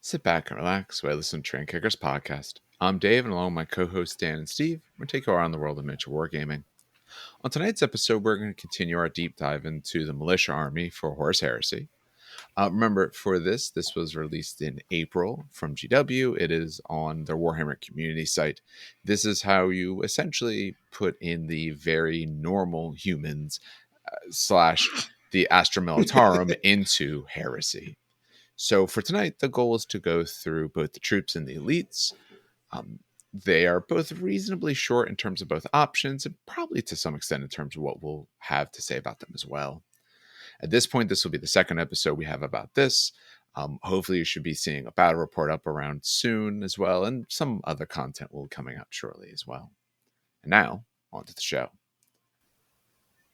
Sit back and relax while I listen to Train Kickers podcast. I'm Dave, and along with my co-hosts Dan and Steve, we're going to take you around the world of miniature wargaming. On tonight's episode, we're going to continue our deep dive into the militia army for Horus Heresy. Remember, for this was released in April from GW. It is on their Warhammer community site. This is how you essentially put in the very normal humans slash the Astra Militarum into Heresy. So for tonight, the goal is to go through both the troops and the elites. They are both reasonably short in terms of both options, and probably to some extent in terms of what we'll have to say about them as well. At this point, this will be the second episode we have about this. Hopefully you should be seeing a battle report up around soon as well, and some other content will be coming out shortly as well. And now, on to the show.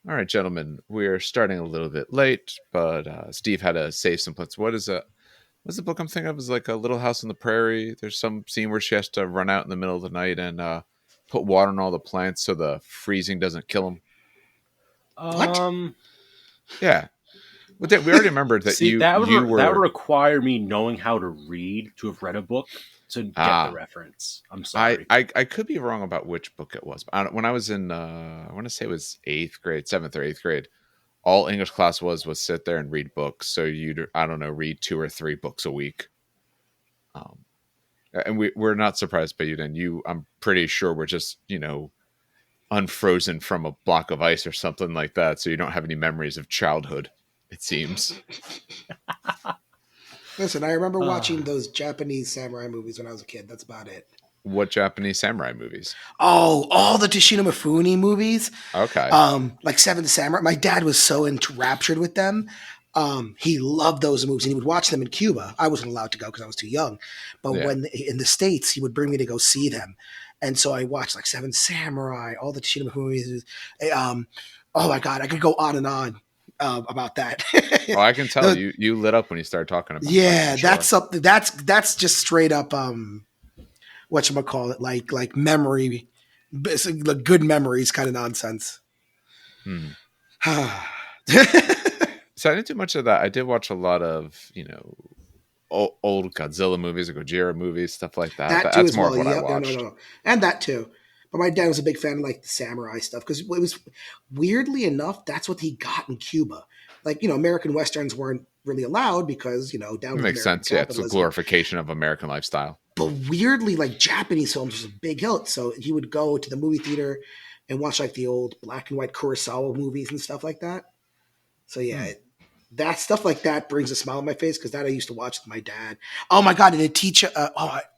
All right, gentlemen, we're starting a little bit late, but Steve had to save some points. What's the book I'm thinking of? Is like a Little House on the Prairie. There's some scene where she has to run out in the middle of the night and put water on all the plants so the freezing doesn't kill them. What? Yeah. Well, we already remembered that. See, that would require me knowing how to read to have read a book to get the reference. I'm sorry. I could be wrong about which book it was. But when I was in, I want to say it was 8th grade, 7th or 8th grade, all English class was sit there and read books. So you'd, I don't know, read 2 or 3 books a week. And we're not surprised by you, then. I'm pretty sure we're just, unfrozen from a block of ice or something like that. So you don't have any memories of childhood, it seems. Listen, I remember watching those Japanese samurai movies when I was a kid. That's about it. What Japanese samurai movies? Oh, all the Toshino Mifune movies. Okay. Like Seven Samurai. My dad was so enraptured with them. He loved those movies, and he would watch them in Cuba. I wasn't allowed to go because I was too young. But when in the States, he would bring me to go see them. And so I watched like Seven Samurai, all the Toshino Mifune movies. Oh my God, I could go on and on about that. Well, I can tell you lit up when you started talking about. Yeah, that's something. That's just straight up. Whatchamacallit, like memory, like good memories kind of nonsense. So I didn't do much of that. I did watch a lot of, old Godzilla movies or Gojira movies, stuff like that. That's more of what I watched. No. And that too. But my dad was a big fan of like the samurai stuff because it was, weirdly enough, that's what he got in Cuba. Like, American Westerns weren't really allowed because, down it makes sense. Yeah, it's a glorification of American lifestyle. But weirdly, like Japanese films was a big hit. So he would go to the movie theater and watch like the old black and white Kurosawa movies and stuff like that. So yeah, that stuff like that brings a smile on my face because that I used to watch with my dad. Oh my God, and it teach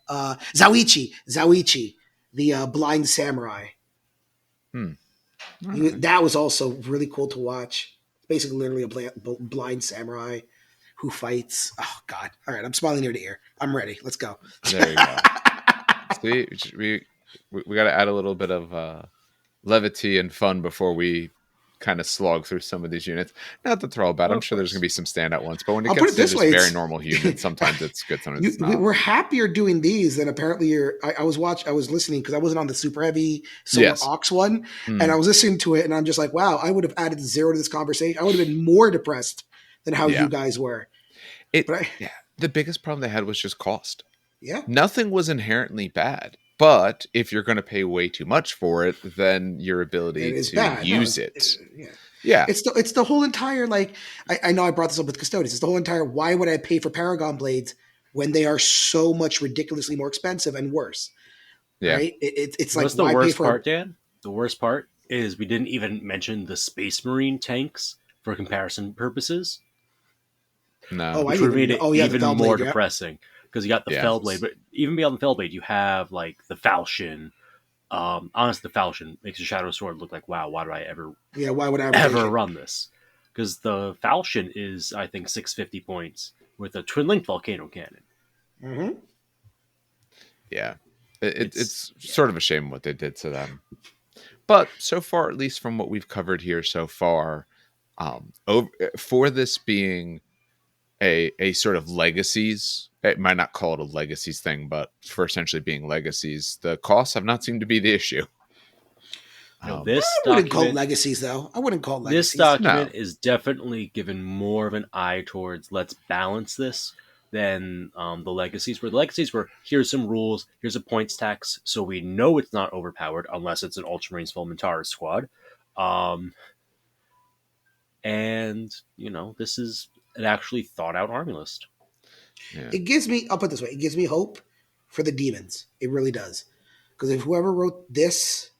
Zawichi, the blind samurai. Right. That was also really cool to watch. Basically, literally a blind samurai who fights. Oh God! All right, I'm smiling ear to ear. I'm ready. Let's go. There you go. See, we got to add a little bit of levity and fun before we kind of slog through some of these units. Not that they're all bad. I'm sure there's going to be some standout ones, but when it gets to this very normal human, sometimes it's good. Sometimes it's not. We're happier doing these than apparently I was listening because I wasn't on the super heavy Solar Ox one, and I was listening to it, and I'm just like, wow, I would have added 0 to this conversation. I would have been more depressed than how you guys were. The biggest problem they had was just cost. Yeah. Nothing was inherently bad. But if you're going to pay way too much for it, then your ability to use it. Yeah. It's the whole entire, like, I know I brought this up with Custodians. It's the whole entire, why would I pay for Paragon blades when they are so much ridiculously more expensive and worse? Yeah. Right? It's like, what's the worst part, Dan? The worst part is we didn't even mention the Space Marine tanks for comparison purposes. No. Which would have made it even more depressing. Because you got the Fellblade, but even beyond the Fellblade, you have like the Falchion. Honestly, the Falchion makes a Shadow Sword look like, wow, why would I ever run this? Because the Falchion is, I think, 650 points with a twin-linked Volcano Cannon. Mm-hmm. Yeah. It's sort of a shame what they did to them. But so far, at least from what we've covered here so far, for this being a sort of legacies, it might not call it a legacies thing, but for essentially being legacies, the costs have not seemed to be the issue. I wouldn't call it legacies, though. I wouldn't call it legacies. This document is definitely given more of an eye towards let's balance this than the legacies, where the legacies were, here's some rules, here's a points tax, so we know it's not overpowered unless it's an Ultramarines Fulmintaris squad. And, this is an actually thought out army list. Yeah. It gives me, I'll put it this way, it gives me hope for the demons. It really does. Because if whoever wrote this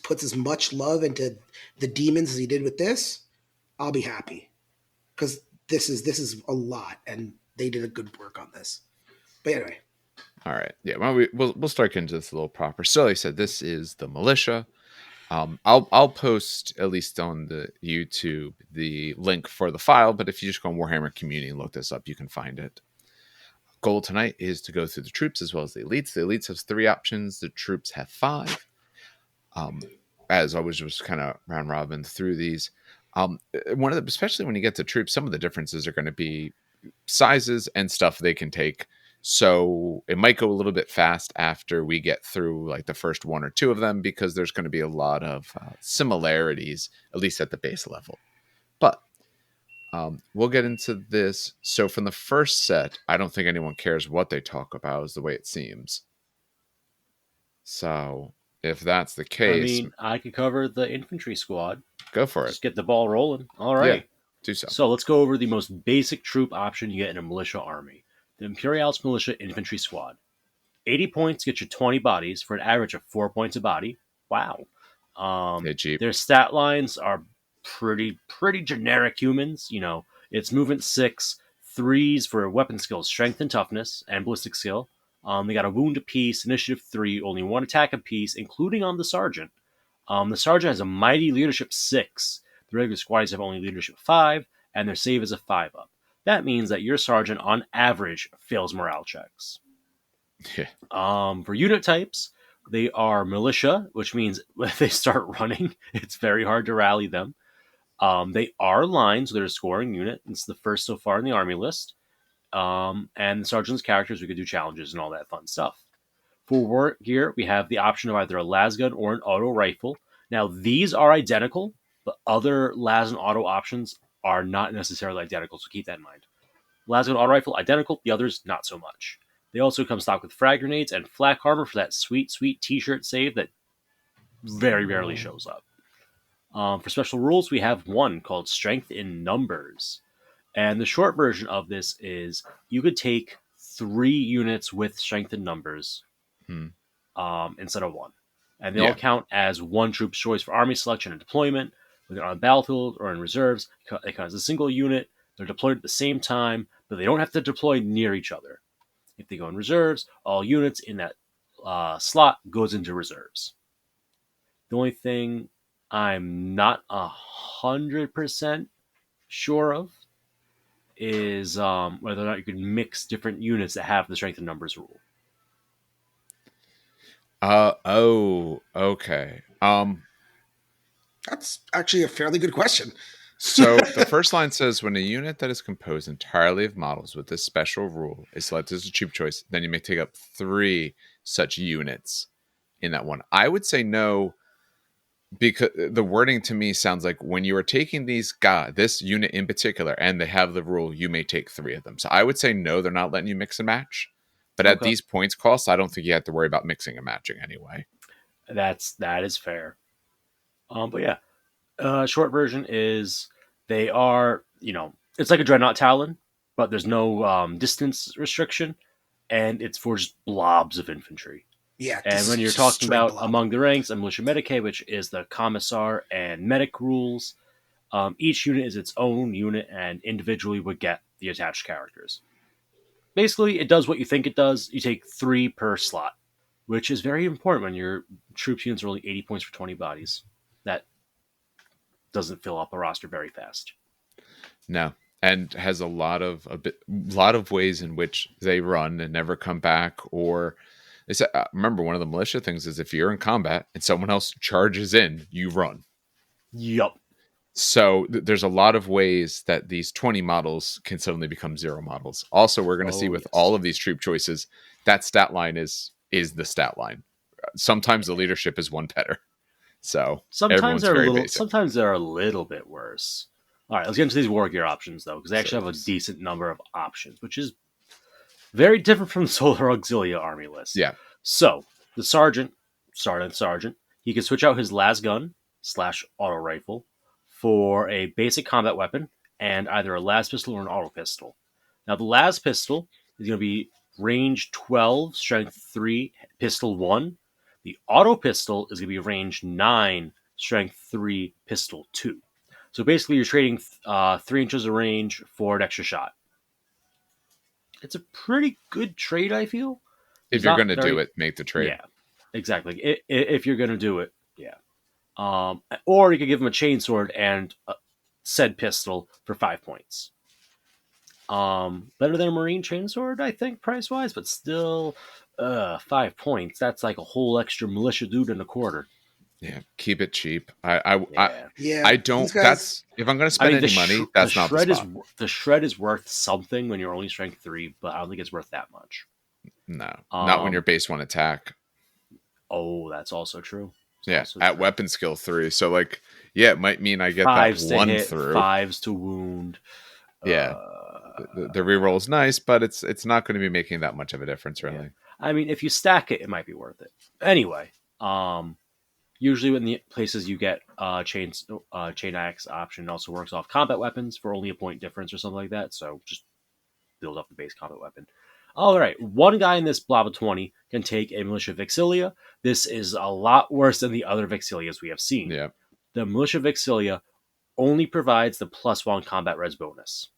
puts as much love into the demons as he did with this, I'll be happy. Because this is a lot, and they did a good work on this. But anyway. All right. Yeah, well, we'll start into this a little proper. So like I said, this is the militia. I'll post, at least on the YouTube, the link for the file, but if you just go on Warhammer Community and look this up, you can find it. Goal tonight is to go through the troops as well as the elites. The elites have 3 options. The troops have 5. As always, just kind of round robin through these. Especially when you get to troops, some of the differences are going to be sizes and stuff they can take. So it might go a little bit fast after we get through like the first 1 or 2 of them, because there's going to be a lot of similarities, at least at the base level. But we'll get into this. So from the first set, I don't think anyone cares what they talk about, is the way it seems. So if that's the case, I could cover the infantry squad. Go for it. Just get the ball rolling. All right. Yeah, do so. So let's go over the most basic troop option you get in a militia army. The Imperialis Militia Infantry Squad. 80 points get you 20 bodies for an average of 4 points a body. Wow. Their stat lines are pretty generic humans. It's movement 6, 3s for weapon skills, strength and toughness, and ballistic skill. They got a wound apiece, initiative 3, only 1 attack apiece, including on the sergeant. The sergeant has a mighty leadership 6. The regular squaddies have only leadership 5, and their save is a 5-up. That means that your sergeant, on average, fails morale checks. Yeah. For unit types, they are militia, which means if they start running, it's very hard to rally them. They are lines, so they're a scoring unit. It's the first so far in the army list. And the sergeant's characters, we could do challenges and all that fun stuff. For war gear, we have the option of either a lasgun or an auto rifle. Now, these are identical, but other las and auto options are not necessarily identical, so keep that in mind. Lasgun auto rifle, identical. The others, not so much. They also come stocked with frag grenades and flak armor for that sweet t-shirt save that very rarely shows up. For special rules, we have one called Strength in Numbers. And the short version of this is you could take 3 units with Strength in Numbers instead of 1. And they all count as one troop's choice for army selection and deployment, whether on the battlefield or in reserves. They count as a single unit. They're deployed at the same time, but they don't have to deploy near each other. If they go in reserves, all units in that slot goes into reserves. The only thing I'm not 100% sure of is whether or not you can mix different units that have the strength in numbers rule. Okay. That's actually a fairly good question. So the first line says, when a unit that is composed entirely of models with this special rule is selected as a troop choice, then you may take up 3 such units in that one. I would say no, because the wording to me sounds like when you are taking this unit in particular, and they have the rule, you may take 3 of them. So I would say no, they're not letting you mix and match. But at these points costs, I don't think you have to worry about mixing and matching anyway. That is fair. But yeah, short version is they are, it's like a Dreadnought Talon, but there's no distance restriction, and it's for just blobs of infantry. Yeah. And when you're talking about among the ranks, a militia Medicae, which is the commissar and medic rules, each unit is its own unit and individually would get the attached characters. Basically, it does what you think it does. You take 3 per slot, which is very important when your troops units are only 80 points for 20 bodies. That doesn't fill up a roster very fast. No, and has a lot of ways in which they run and never come back. Or they said, remember, one of the militia things is if you're in combat and someone else charges in, you run. Yup. So there's a lot of ways that these 20 models can suddenly become 0 models. Also, we're going to see with all of these troop choices, that stat line is the stat line. Sometimes the leadership is 1 better. So sometimes they're a little bit worse. All right, let's get into these war gear options though, because they actually have a decent number of options, which is Very different from the Solar Auxilia army list. Yeah. So, the Sergeant, he can switch out his las gun / auto rifle for a basic combat weapon and either a las pistol or an auto pistol. Now, the las pistol is going to be range 12, strength 3, pistol 1. The auto pistol is going to be range 9, strength 3, pistol 2. So basically, you're trading 3 inches of range for an extra shot. It's a pretty good trade, I feel. If you're going to do it, make the trade. Yeah, exactly. If you're going to do it, yeah. Or you could give him a chainsword and a said pistol for 5 points. Better than a Marine chainsword, I think, price-wise, but still, 5 points. That's like a whole extra militia dude and a quarter. Yeah, keep it cheap. I don't. Guys, that's if I'm going to spend any money, that's not the spot. The shred is worth something when you're only strength 3, but I don't think it's worth that much. No, not when you're base 1 attack. Oh, that's also true. At weapon skill 3. So like, yeah, it might mean I get 5s that 1 hit, through 5s to wound. Yeah, the reroll is nice, but it's not going to be making that much of a difference, really. Yeah. I mean, if you stack it, it might be worth it. Anyway, usually in the places you get chain axe option also works off combat weapons for only a point difference or something like that. So just build up the base combat weapon. All right, one guy in this blob of 20 can take a Militia Vixilia. This is a lot worse than the other Vixilias we have seen. Yeah. The Militia Vixilia only provides the +1 combat res bonus.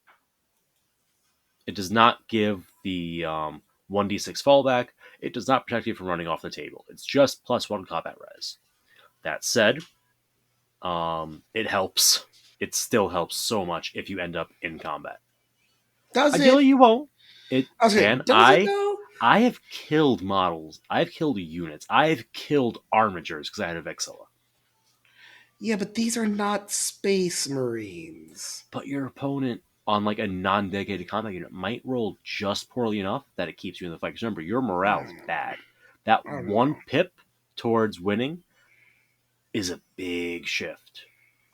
It does not give the 1d6 fallback. It does not protect you from running off the table. It's just +1 combat res. That said, it helps. It still helps so much if you end up in combat. Ideally, you won't. I have killed models. I've killed units. I've killed armatures because I had a Vexilla. Yeah, but these are not Space Marines. But your opponent on like a non-dedicated combat unit might roll just poorly enough that it keeps you in the fight. Because remember, your morale is bad. That one pip towards winning is a big shift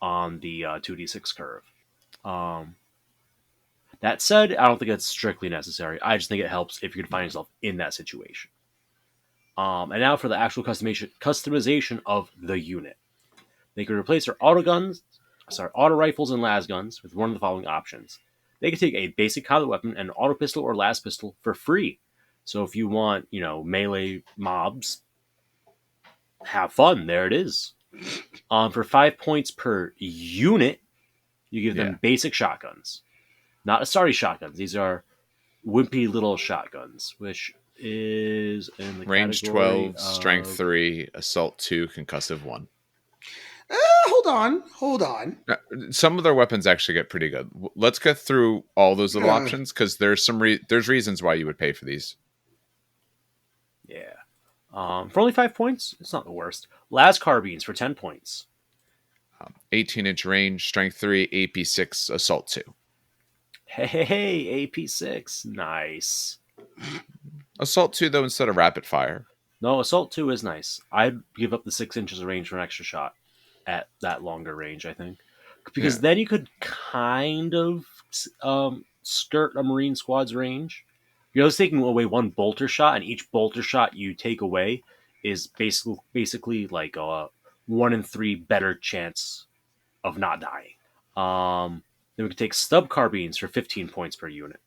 on the 2d6 curve. That said, I don't think it's strictly necessary. I just think it helps if you can find yourself in that situation. And now for the actual customization of the unit. They can replace their auto rifles and las guns with one of the following options. They can take a basic combat weapon and an auto pistol or las pistol for free. So if you want, melee mobs, have fun. There it is. For 5 points per unit, you give them basic shotguns. Not Asari shotguns. These are wimpy little shotguns, which is in the range 12, strength 3, assault 2, concussive 1. Hold on. Some of their weapons actually get pretty good. Let's get through all those little options because there's there's reasons why you would pay for these. Yeah. For only 5 points, it's not the worst. Las carbines for 10 points. 18-inch range, strength 3, AP 6, assault 2. Hey, AP 6, nice. Assault 2 though instead of rapid fire. No, assault 2 is nice. I'd give up the 6 inches of range for an extra shot at that longer range, I think, because then you could kind of skirt a Marine squad's range. You're just taking away one bolter shot, and each bolter shot you take away is basically like a 1 in 3 better chance of not dying. Then we could take stub carbines for 15 points per unit.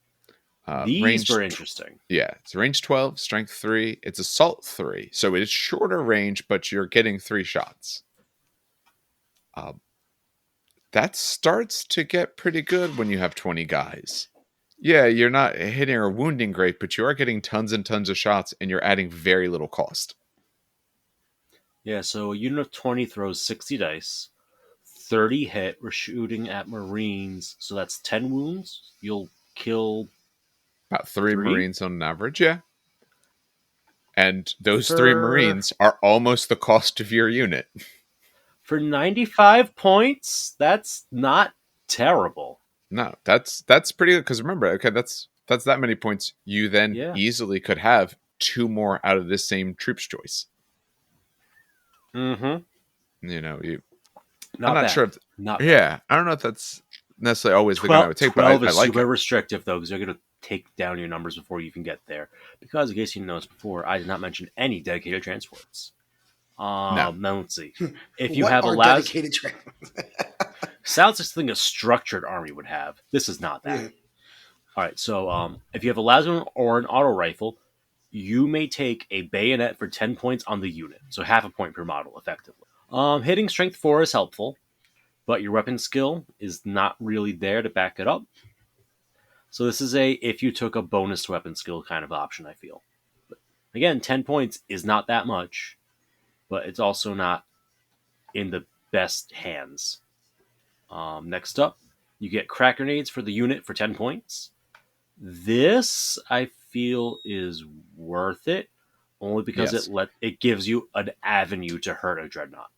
These were interesting. Yeah, it's range 12, strength 3. It's assault 3, so it's shorter range, but you're getting 3 shots. That starts to get pretty good when you have 20 guys. Yeah, you're not hitting or wounding great, but you are getting tons and tons of shots, and you're adding very little cost. Yeah, so a unit of 20 throws 60 dice. 30 hit. We're shooting at Marines, so that's 10 wounds. You'll kill about 3 Marines on average, yeah. And those 3 Marines are almost the cost of your unit. For 95 points, that's not terrible. No, that's pretty good. Because remember, okay, that's that many points. You then easily could have 2 more out of this same troops choice. Mm-hmm. I'm not sure if I don't know if that's necessarily always the guy I would take. 12 but I is like super it. restrictive though, because you're going to take down your numbers before you can get there. Because, in case you noticed before, I did not mention any dedicated transports. No. Now let's see. If you what have are a Las... dedicated transports? Sounds like something a structured army would have. This is not that. Yeah. All right, so if you have a las or an auto rifle, you may take a bayonet for 10 points on the unit, so half a point per model, effectively. Hitting strength 4 is helpful, but your weapon skill is not really there to back it up. So this is a if you took a bonus weapon skill kind of option, I feel. But again, 10 points is not that much, but it's also not in the best hands. Next up, you get crack grenades for the unit for 10 points. This, I feel, is worth it, only because it gives you an avenue to hurt a dreadnought.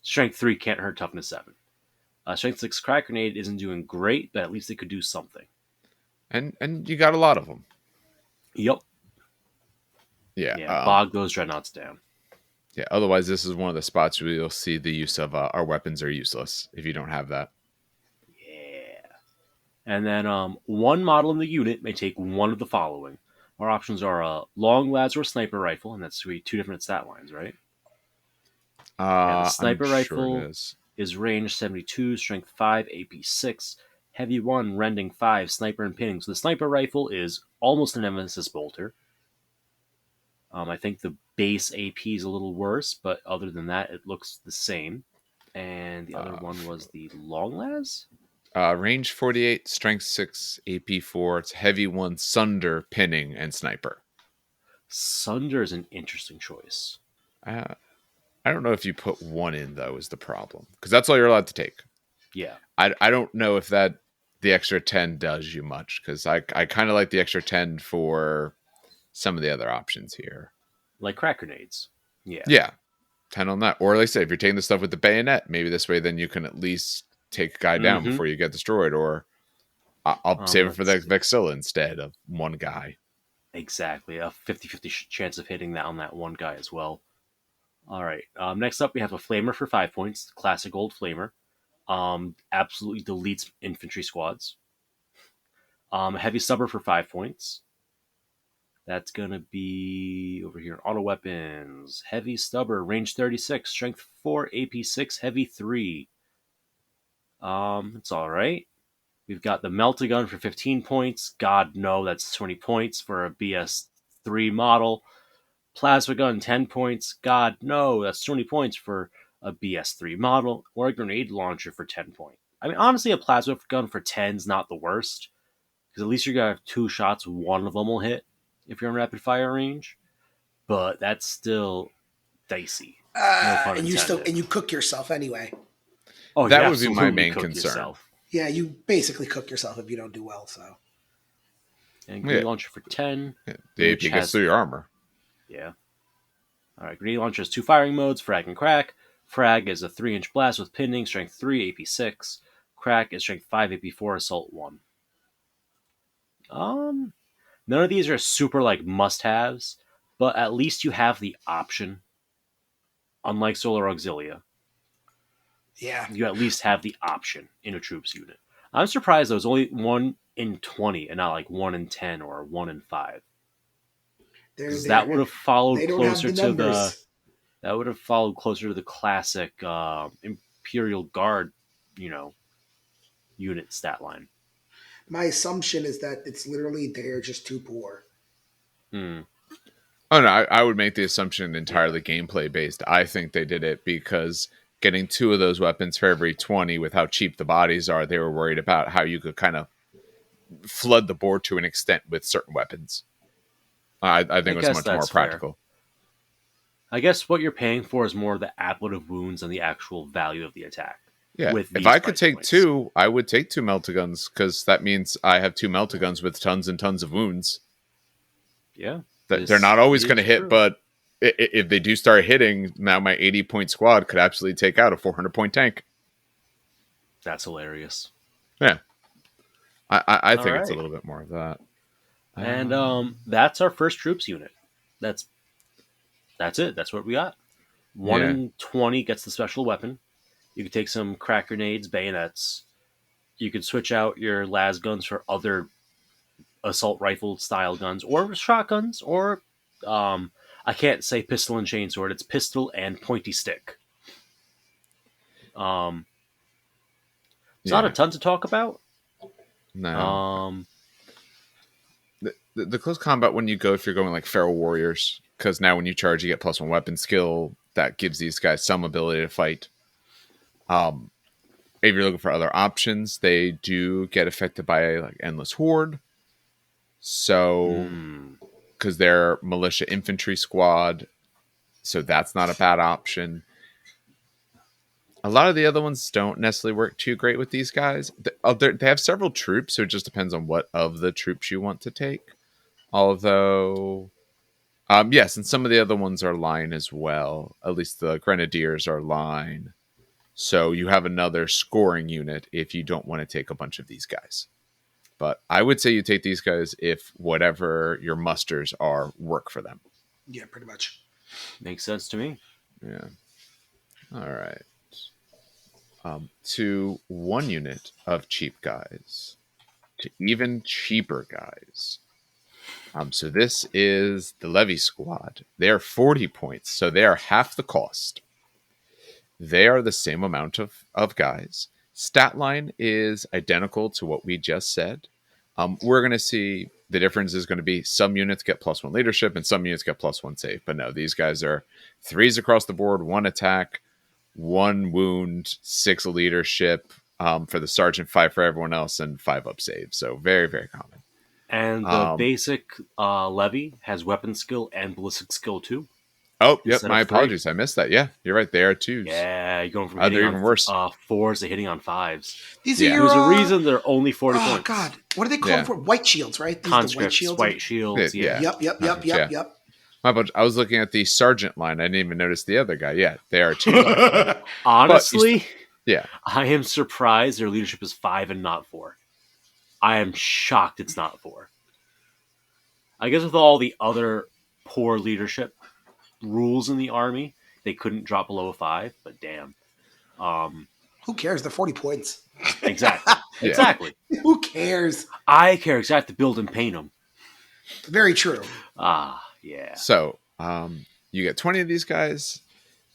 Strength 3 can't hurt toughness 7. Strength 6 crack grenade isn't doing great, but at least it could do something. And you got a lot of them. Yep. Yeah. Bog those dreadnoughts down. Yeah, otherwise this is one of the spots where you'll see the use of our weapons are useless if you don't have that. Yeah. And then one model in the unit may take one of the following. Our options are a long las or sniper rifle, and that's 2 different stat lines, right? The sniper rifle is range 72, strength 5, AP 6, heavy 1, rending 5, sniper and pinning. So the sniper rifle is almost an nemesis bolter. I think the base AP is a little worse, but other than that, it looks the same. And the other one was the long las? Range 48, strength 6, AP 4. It's heavy 1, sunder, pinning, and sniper. Sunder is an interesting choice. I don't know if you put 1 in, though, is the problem. Because that's all you're allowed to take. Yeah. I don't know if the extra 10 does you much, because I kind of like the extra 10 for some of the other options here. Like crack grenades. Yeah. Yeah. 10 on that. Or like I say, if you're taking the stuff with the bayonet, maybe this way then you can at least take a guy down before you get destroyed. Or I'll save it for the Vexilla instead of one guy. Exactly. A 50-50 chance of hitting that on that one guy as well. All right. Next up, we have a Flamer for 5 points. Classic old Flamer. Absolutely deletes infantry squads. A Heavy Stubber for 5 points. That's going to be over here in auto weapons. Heavy Stubber, range 36, strength 4, AP 6, heavy 3. It's all right. We've got the Melt-A-Gun for 15 points. God, no, that's 20 points for a BS3 model. Plasma Gun, 10 points. God, no, that's 20 points for a BS3 model. Or a Grenade Launcher for 10 points. I mean, honestly, a Plasma Gun for 10 is not the worst. Because at least you're going to have 2 shots, one of them will hit if you're in rapid fire range. But that's still dicey. And you cook yourself anyway. Oh, that would be my main concern. Yourself. Yeah, you basically cook yourself if you don't do well. So, and Grenade Launcher for 10. Yeah. The AP gets through your armor. Yeah. All right. Grenade Launcher has 2 firing modes: frag and crack. Frag is a 3-inch blast with pinning, strength 3, AP 6. Crack is strength 5, AP 4, assault 1. None of these are super must-haves, but at least you have the option. Unlike Solar Auxilia. Yeah. You at least have the option in a troops unit. I'm surprised there was only 1 in 20 and not 1 in 10 or 1 in 5. That would have followed closer to the classic Imperial Guard, unit stat line. My assumption is that it's literally they're just too poor. Oh no, I would make the assumption entirely gameplay based. I think they did it because getting 2 of those weapons for every 20 with how cheap the bodies are, they were worried about how you could kind of flood the board to an extent with certain weapons. I think it was much more practical. Fair. I guess what you're paying for is more the ablative wounds and the actual value of the attack. Yeah, if I could take 2, I would take 2 Melt-A-Guns because that means I have 2 Melt-A-Guns with tons and tons of wounds. Yeah. They're not always going to hit, but if they do start hitting, now my 80-point squad could absolutely take out a 400-point tank. That's hilarious. Yeah. I think it's a little bit more of that. And that's our first troops unit. That's it. That's what we got. 1 in 20 gets the special weapon. You could take some crack grenades, bayonets. You could switch out your las guns for other assault rifle style guns or shotguns, or I can't say pistol and chainsword. It's pistol and pointy stick. It's not a ton to talk about. No. The close combat when you go, if you're going like feral warriors, because now when you charge, you get +1 weapon skill. That gives these guys some ability to fight. If you're looking for other options, they do get affected by like Endless Horde. So, because they're Militia Infantry Squad, so that's not a bad option. A lot of the other ones don't necessarily work too great with these guys. They have several troops, so it just depends on what of the troops you want to take. Although, yes, and some of the other ones are line as well. At least the Grenadiers are line. So you have another scoring unit if you don't want to take a bunch of these guys. But I would say you take these guys if whatever your musters are work for them. Yeah, pretty much. Makes sense to me. Yeah. All right. To one unit of cheap guys to even cheaper guys. So this is the Levy Squad. They're 40 points, so they are half the cost. They are the same amount of guys. Stat line is identical to what we just said. We're going to see the difference is going to be some units get +1 leadership and some units get +1 save. But no, these guys are 3s across the board, 1 attack, 1 wound, 6 leadership for the sergeant, 5 for everyone else, and 5 up save. So very, very common. And the basic Levy has weapon skill and ballistic skill too. Oh, yep. My apologies. I missed that. Yeah, you're right. They are 2s. Yeah, you're going from hitting on worse. 4s to hitting on 5s. These are your, There's a reason they're only 40 points. Oh, God. What are they called for? White shields, right? These Conscripts, are the white shields. Yeah. Yep. My apologies. I was looking at the sergeant line. I didn't even notice the other guy. Yeah, they are 2. Honestly, yeah, I am surprised their leadership is 5 and not 4. I am shocked it's not 4. I guess with all the other poor leadership rules in the army, they couldn't drop below a 5, but damn. Who cares? They're 40 points. Exactly. Exactly. Who cares? I care because I have to build and paint them. Very true. Yeah. So, you get 20 of these guys.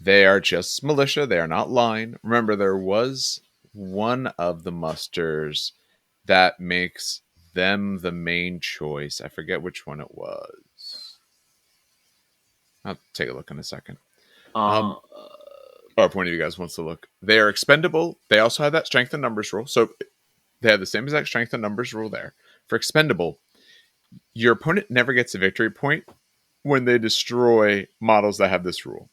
They are just militia. They are not line. Remember, there was one of the musters that makes them the main choice. I forget which one it was. I'll take a look in a second. Or if one of you guys wants to look. They are expendable. They also have that strength and numbers rule. So they have the same exact strength and numbers rule there. For expendable, your opponent never gets a victory point when they destroy models that have this rule.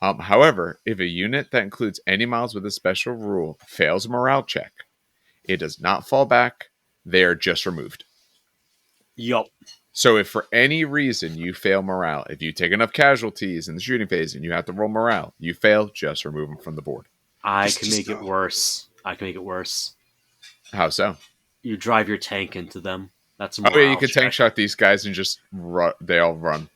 However, if a unit that includes any models with a special rule fails a morale check, it does not fall back. They are just removed. Yup. So if for any reason you fail morale, if you take enough casualties in the shooting phase and you have to roll morale, you fail, just remove them from the board. I can make it worse. How so? You drive your tank into them. That's a morale check. You can tank shot these guys and just run. They all run.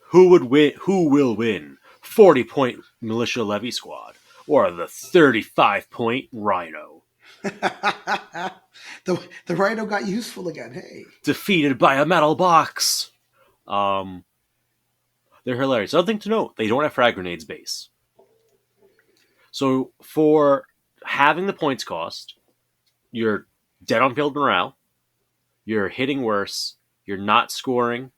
Who would win? Who will win? 40-point Militia Levy Squad or the 35-point Rhino? The Rhino got useful again. Hey, defeated by a metal box. They're hilarious. Other thing to note: they don't have frag grenades base. So for having the points cost, you're dead on field morale, you're hitting worse, you're not scoring,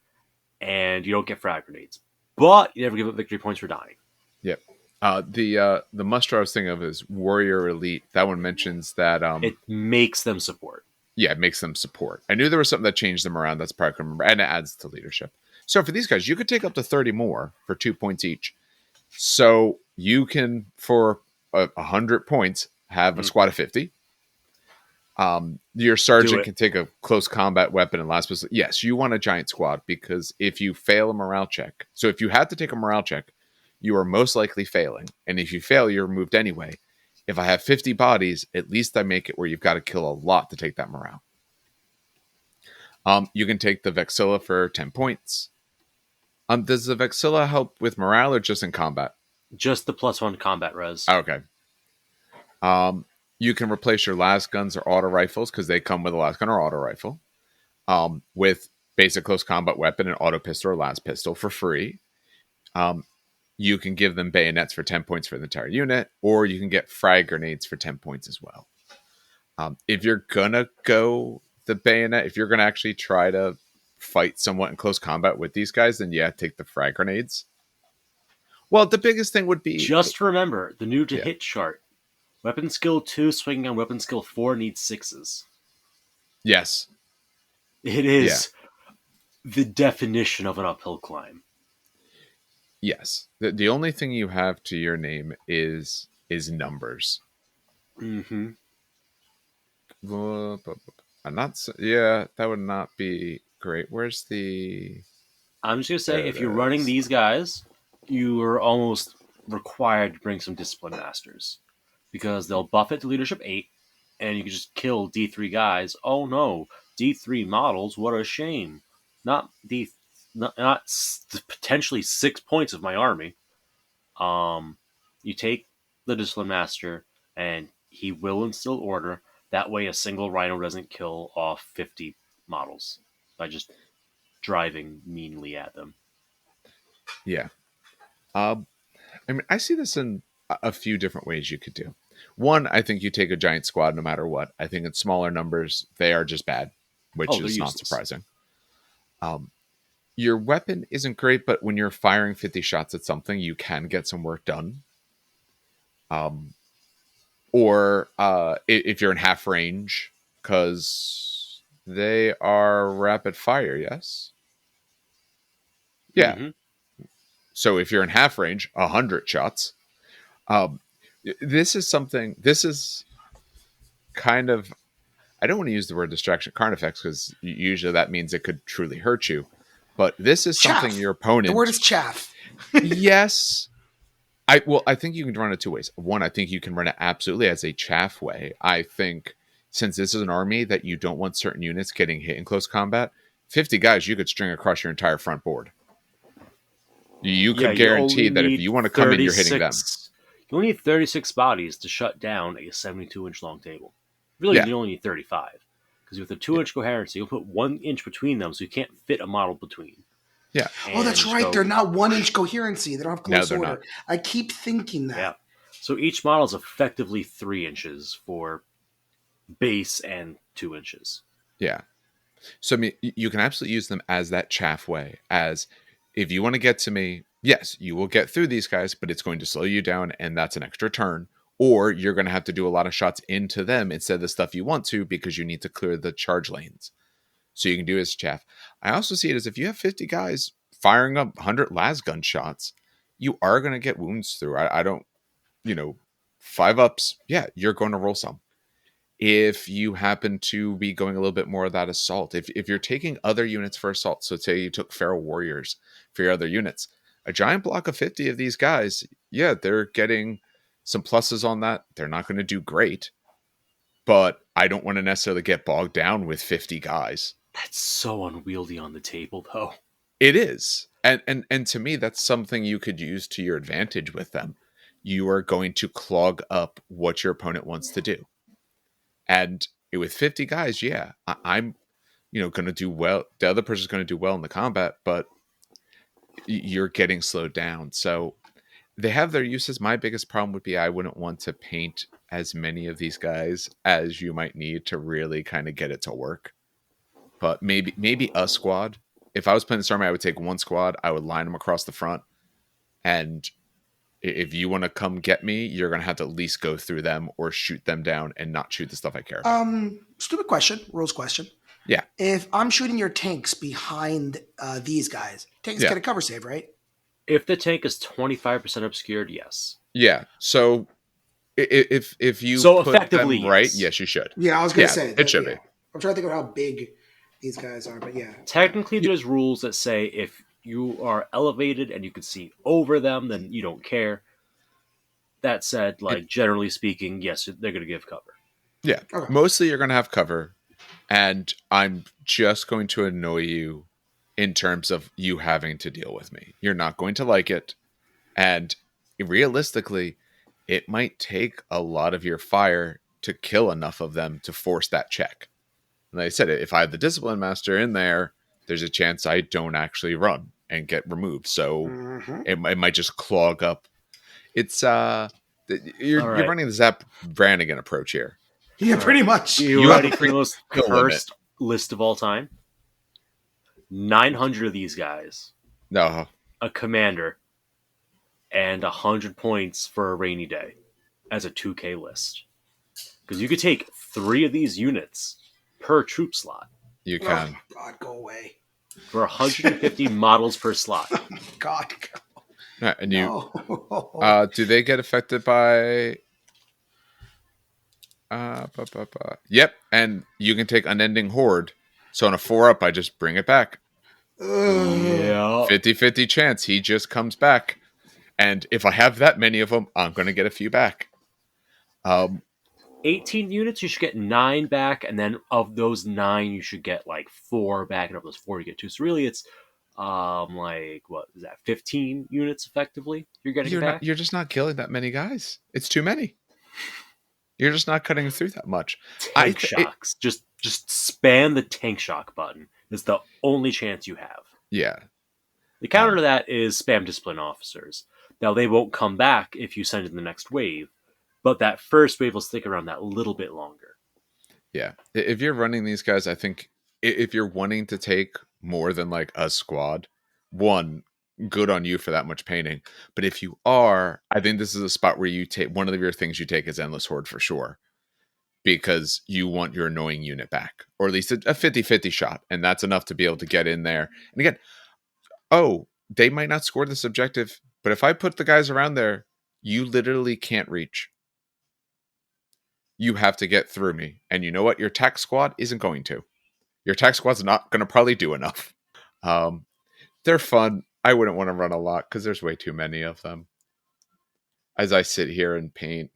and you don't get frag grenades. But you never give up victory points for dying. Yep. The muster I was thinking of is Warrior Elite. That one mentions that it makes them support. Yeah, it makes them support. I knew there was something that changed them around. That's probably I can remember, and it adds to leadership. So for these guys, you could take up to 30 more for 2 points each. So you can, for 100 points, have a squad of 50. Your sergeant can take a close combat weapon and last position. Yes, you want a giant squad because if you fail a morale check, so if you had to take a morale check, you are most likely failing. And if you fail, you're removed anyway. If I have 50 bodies, at least I make it where you've got to kill a lot to take that morale. You can take the Vexilla for 10 points. Does the Vexilla help with morale or just in combat? Just the +1 combat res. Okay. You can replace your las guns or auto rifles because they come with a las gun or auto rifle. with basic close combat weapon and auto pistol or las pistol for free. You can give them bayonets for 10 points for the entire unit, or you can get frag grenades for 10 points as well. If you're gonna go the bayonet, if you're gonna actually try to fight somewhat in close combat with these guys, then take the frag grenades. Well, the biggest thing would be... Just remember, the new to hit chart. Weapon skill 2 swinging on weapon skill 4 needs 6s. Yes. It is the definition of an uphill climb. Yes. The only thing you have to your name is numbers. Mm-hmm. I'm not... that would not be great. Where's the... I'm just going to say, if you're running these guys, you are almost required to bring some Discipline Masters. Because they'll buff it to Leadership 8, and you can just kill D3 guys. Oh no, D3 models, what a shame. Not potentially 6 points of my army. You take the Discipline Master, and he will instill order. That way a single Rhino doesn't kill off 50 models by just driving meanly at them. Yeah. I mean, I see this in a few different ways you could do. One, I think you take a giant squad no matter what. I think in smaller numbers, they are just bad, which is not surprising. Your weapon isn't great, but when you're firing 50 shots at something, you can get some work done. Or if you're in half range, because they are rapid fire, yes? Yeah. Mm-hmm. So if you're in half range, 100 shots. This is kind of, I don't want to use the word distraction carnifex because usually that means it could truly hurt you. But this is something your opponent... The word is chaff. Yes. I think you can run it two ways. One, I think you can run it absolutely as a chaff way. I think since this is an army that you don't want certain units getting hit in close combat, 50 guys you could string across your entire front board. You could guarantee that if you want to come in, you're hitting them. You only need 36 bodies to shut down a 72-inch long table. Really, you only need 35. Because with a 2-inch coherency, you'll put 1 inch between them so you can't fit a model between. Yeah. Oh, that's right. They're not 1-inch coherency. They don't have close order. Not. I keep thinking that. Yeah. So each model is effectively 3 inches for base and 2 inches. Yeah. So I mean, you can absolutely use them as that chaff way. As if you want to get to me, yes, you will get through these guys, but it's going to slow you down, and that's an extra turn. Or you're going to have to do a lot of shots into them instead of the stuff you want to because you need to clear the charge lanes. So you can do it as chaff. I also see it as if you have 50 guys firing up 100 las gun shots, you are going to get wounds through. I don't, 5 ups, you're going to roll some. If you happen to be going a little bit more of that assault, if you're taking other units for assault, so say you took Feral Warriors for your other units, a giant block of 50 of these guys, they're getting some pluses on that. They're not going to do great, but I don't want to necessarily get bogged down with 50 guys. That's so unwieldy on the table, though. It is. And to me, that's something you could use to your advantage with them. You are going to clog up what your opponent wants to do. And with 50 guys, I'm going to do well. The other person's going to do well in the combat, but you're getting slowed down. So they have their uses. My biggest problem would be I wouldn't want to paint as many of these guys as you might need to really kind of get it to work. But maybe a squad. If I was playing this army, I would take one squad. I would line them across the front. And if you want to come get me, you're going to have to at least go through them or shoot them down and not shoot the stuff I care about. Stupid question. Rules question. Yeah. If I'm shooting your tanks behind these guys, tanks get a cover save, right? If the tank is 25% obscured, yes. Yeah. So if you put effectively them right, yes, you should. Yeah, I was going to say. It should be. I'm trying to think of how big these guys are, but Technically, there's rules that say if you are elevated and you can see over them, then you don't care. That said, generally speaking, yes, they're going to give cover. Yeah. Okay. Mostly you're going to have cover, and I'm just going to annoy you in terms of you having to deal with me. You're not going to like it, and realistically, it might take a lot of your fire to kill enough of them to force that check. And like I said, if I have the Discipline Master in there, there's a chance I don't actually run and get removed. So it might just clog up. It's you're running the Zap Brannigan approach here. Yeah, pretty much. You ready for the most cursed list of all time? 900 of these guys. No. A commander. And 100 points for a rainy day as a 2K list. Because you could take 3 of these units per troop slot. You can. Oh, God, go away. For 150 models per slot. Oh, God, go. And do they get affected by... Yep, and you can take Unending Horde. So on a 4-up, I just bring it back. Yeah. 50-50 chance he just comes back. And if I have that many of them, I'm going to get a few back. 18 units, you should get 9 back, and then of those 9, you should get like 4 back, and of those 4, you get 2. So really, it's like, what is that, 15 units effectively you're getting back? You're just not killing that many guys. It's too many. You're just not cutting through that much. Tank shocks. Just spam the tank shock button. It's the only chance you have. Yeah. The counter to that is spam discipline officers. Now, they won't come back if you send in the next wave, but that first wave will stick around that little bit longer. Yeah. If you're running these guys, I think if you're wanting to take more than like a squad, one, good on you for that much painting. But if you are, I think this is a spot where you take one of your things you take is Endless Horde for sure. Because you want your annoying unit back. Or at least a 50-50 shot. And that's enough to be able to get in there. And again, they might not score this objective, but if I put the guys around there, you literally can't reach. You have to get through me. And you know what? Your tax squad isn't going to. Your tax squad's not going to probably do enough. They're fun. I wouldn't want to run a lot because there's way too many of them. As I sit here and paint,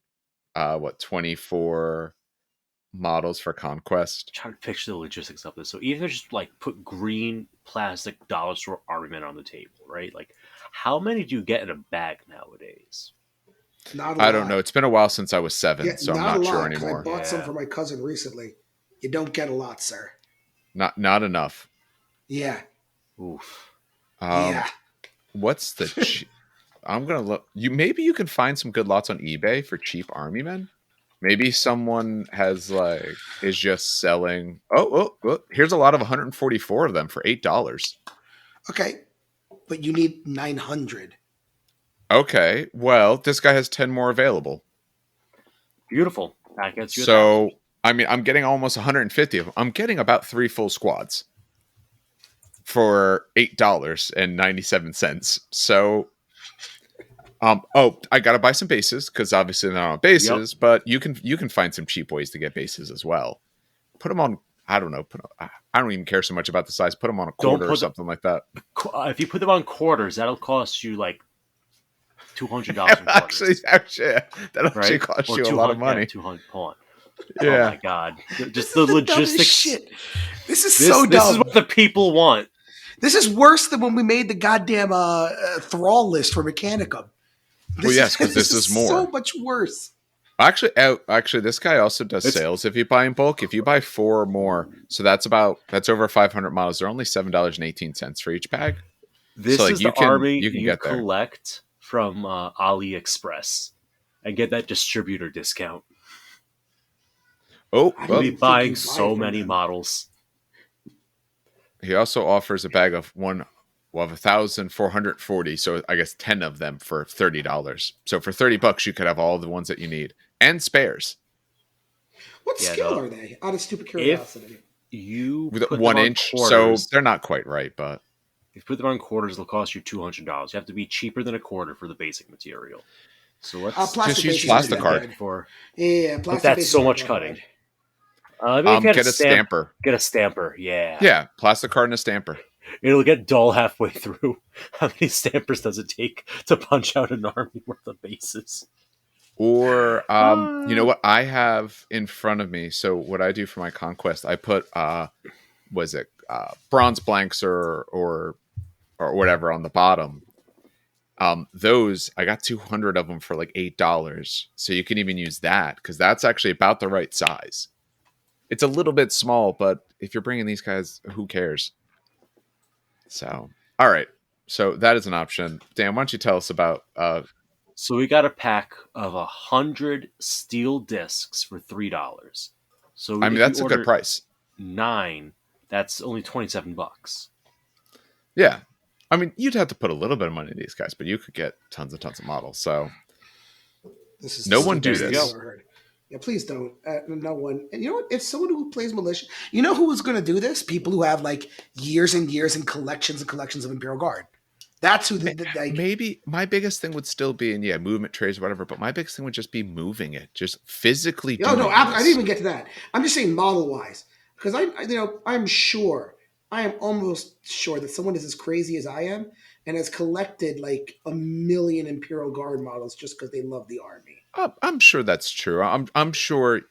24 models for Conquest. I'm trying to picture the logistics of this. So even if just like put green plastic dollar store armament on the table, right? Like, how many do you get in a bag nowadays? I don't know. It's been a while since I was 7, so I'm not sure anymore. I bought some for my cousin recently. You don't get a lot, sir. Not enough. Yeah. Oof. Yeah. What's the? I'm gonna look. Maybe you can find some good lots on eBay for cheap army men. Maybe someone is just selling. Oh, here's a lot of 144 of them for $8. Okay, but you need 900. Okay, well, this guy has 10 more available. Beautiful. That gets you. So, I mean, I'm getting almost 150 of them. I'm getting about 3 full squads for $8.97. So, I gotta buy some bases because obviously they're not on bases, but you can find some cheap ways to get bases as well. Put them on. I don't know. I don't even care so much about the size. Put them on a quarter or something like that. If you put them on quarters, that'll cost you like $200. actually, that'll actually cost you a lot of money. Yeah, 200. Hold on. Yeah. Oh my god! Just the logistics. Shit. This is so dumb. This is what the people want. This is worse than when we made the goddamn thrall list for Mechanicum. Yes, because this is more. So much worse. Actually, this guy also does sales if you buy in bulk. If you buy 4 or more, so that's over 500 models. They're only $7.18 for each bag. This is the army you collect from AliExpress and get that distributor discount. Oh, I'll be buying so many models. He also offers a bag of 1,440. So I guess 10 of them for $30. So for $30, you could have all the ones that you need and spares. What skill are they? Out of stupid curiosity. You with 1 inch, so they're not quite right, but if you put them on quarters, it'll cost you $200. You have to be cheaper than a quarter for the basic material. So let's just use Plasticard for. Yeah, but that's so much cutting. Get a stamper. Get a stamper, yeah. Yeah, Plasticard and a stamper. It'll get dull halfway through. How many stampers does it take to punch out an army worth of bases? Or, you know what I have in front of me? So what I do for my Conquest, I put, bronze blanks or whatever on the bottom. Those, I got 200 of them for like $8. So you can even use that because that's actually about the right size. It's a little bit small, but if you're bringing these guys, who cares? So, all right. So that is an option. Dan, why don't you tell us about... So we got a pack of 100 steel discs for $3. So I mean, that's a good price. 9, that's only $27. Yeah. I mean, you'd have to put a little bit of money into these guys, but you could get tons of models. So no one do this. Yeah, please don't. No one. And you know what? If someone who plays militia, you know who was going to do this? People who have like years and years and collections of Imperial Guard. That's who. Maybe my biggest thing would still be, and movement trays or whatever. But my biggest thing would just be moving it, just physically. I didn't even get to that. I'm just saying model wise, because I am almost sure that someone is as crazy as I am and has collected like 1 million Imperial Guard models just because they love the army. I'm sure that's true. I'm sure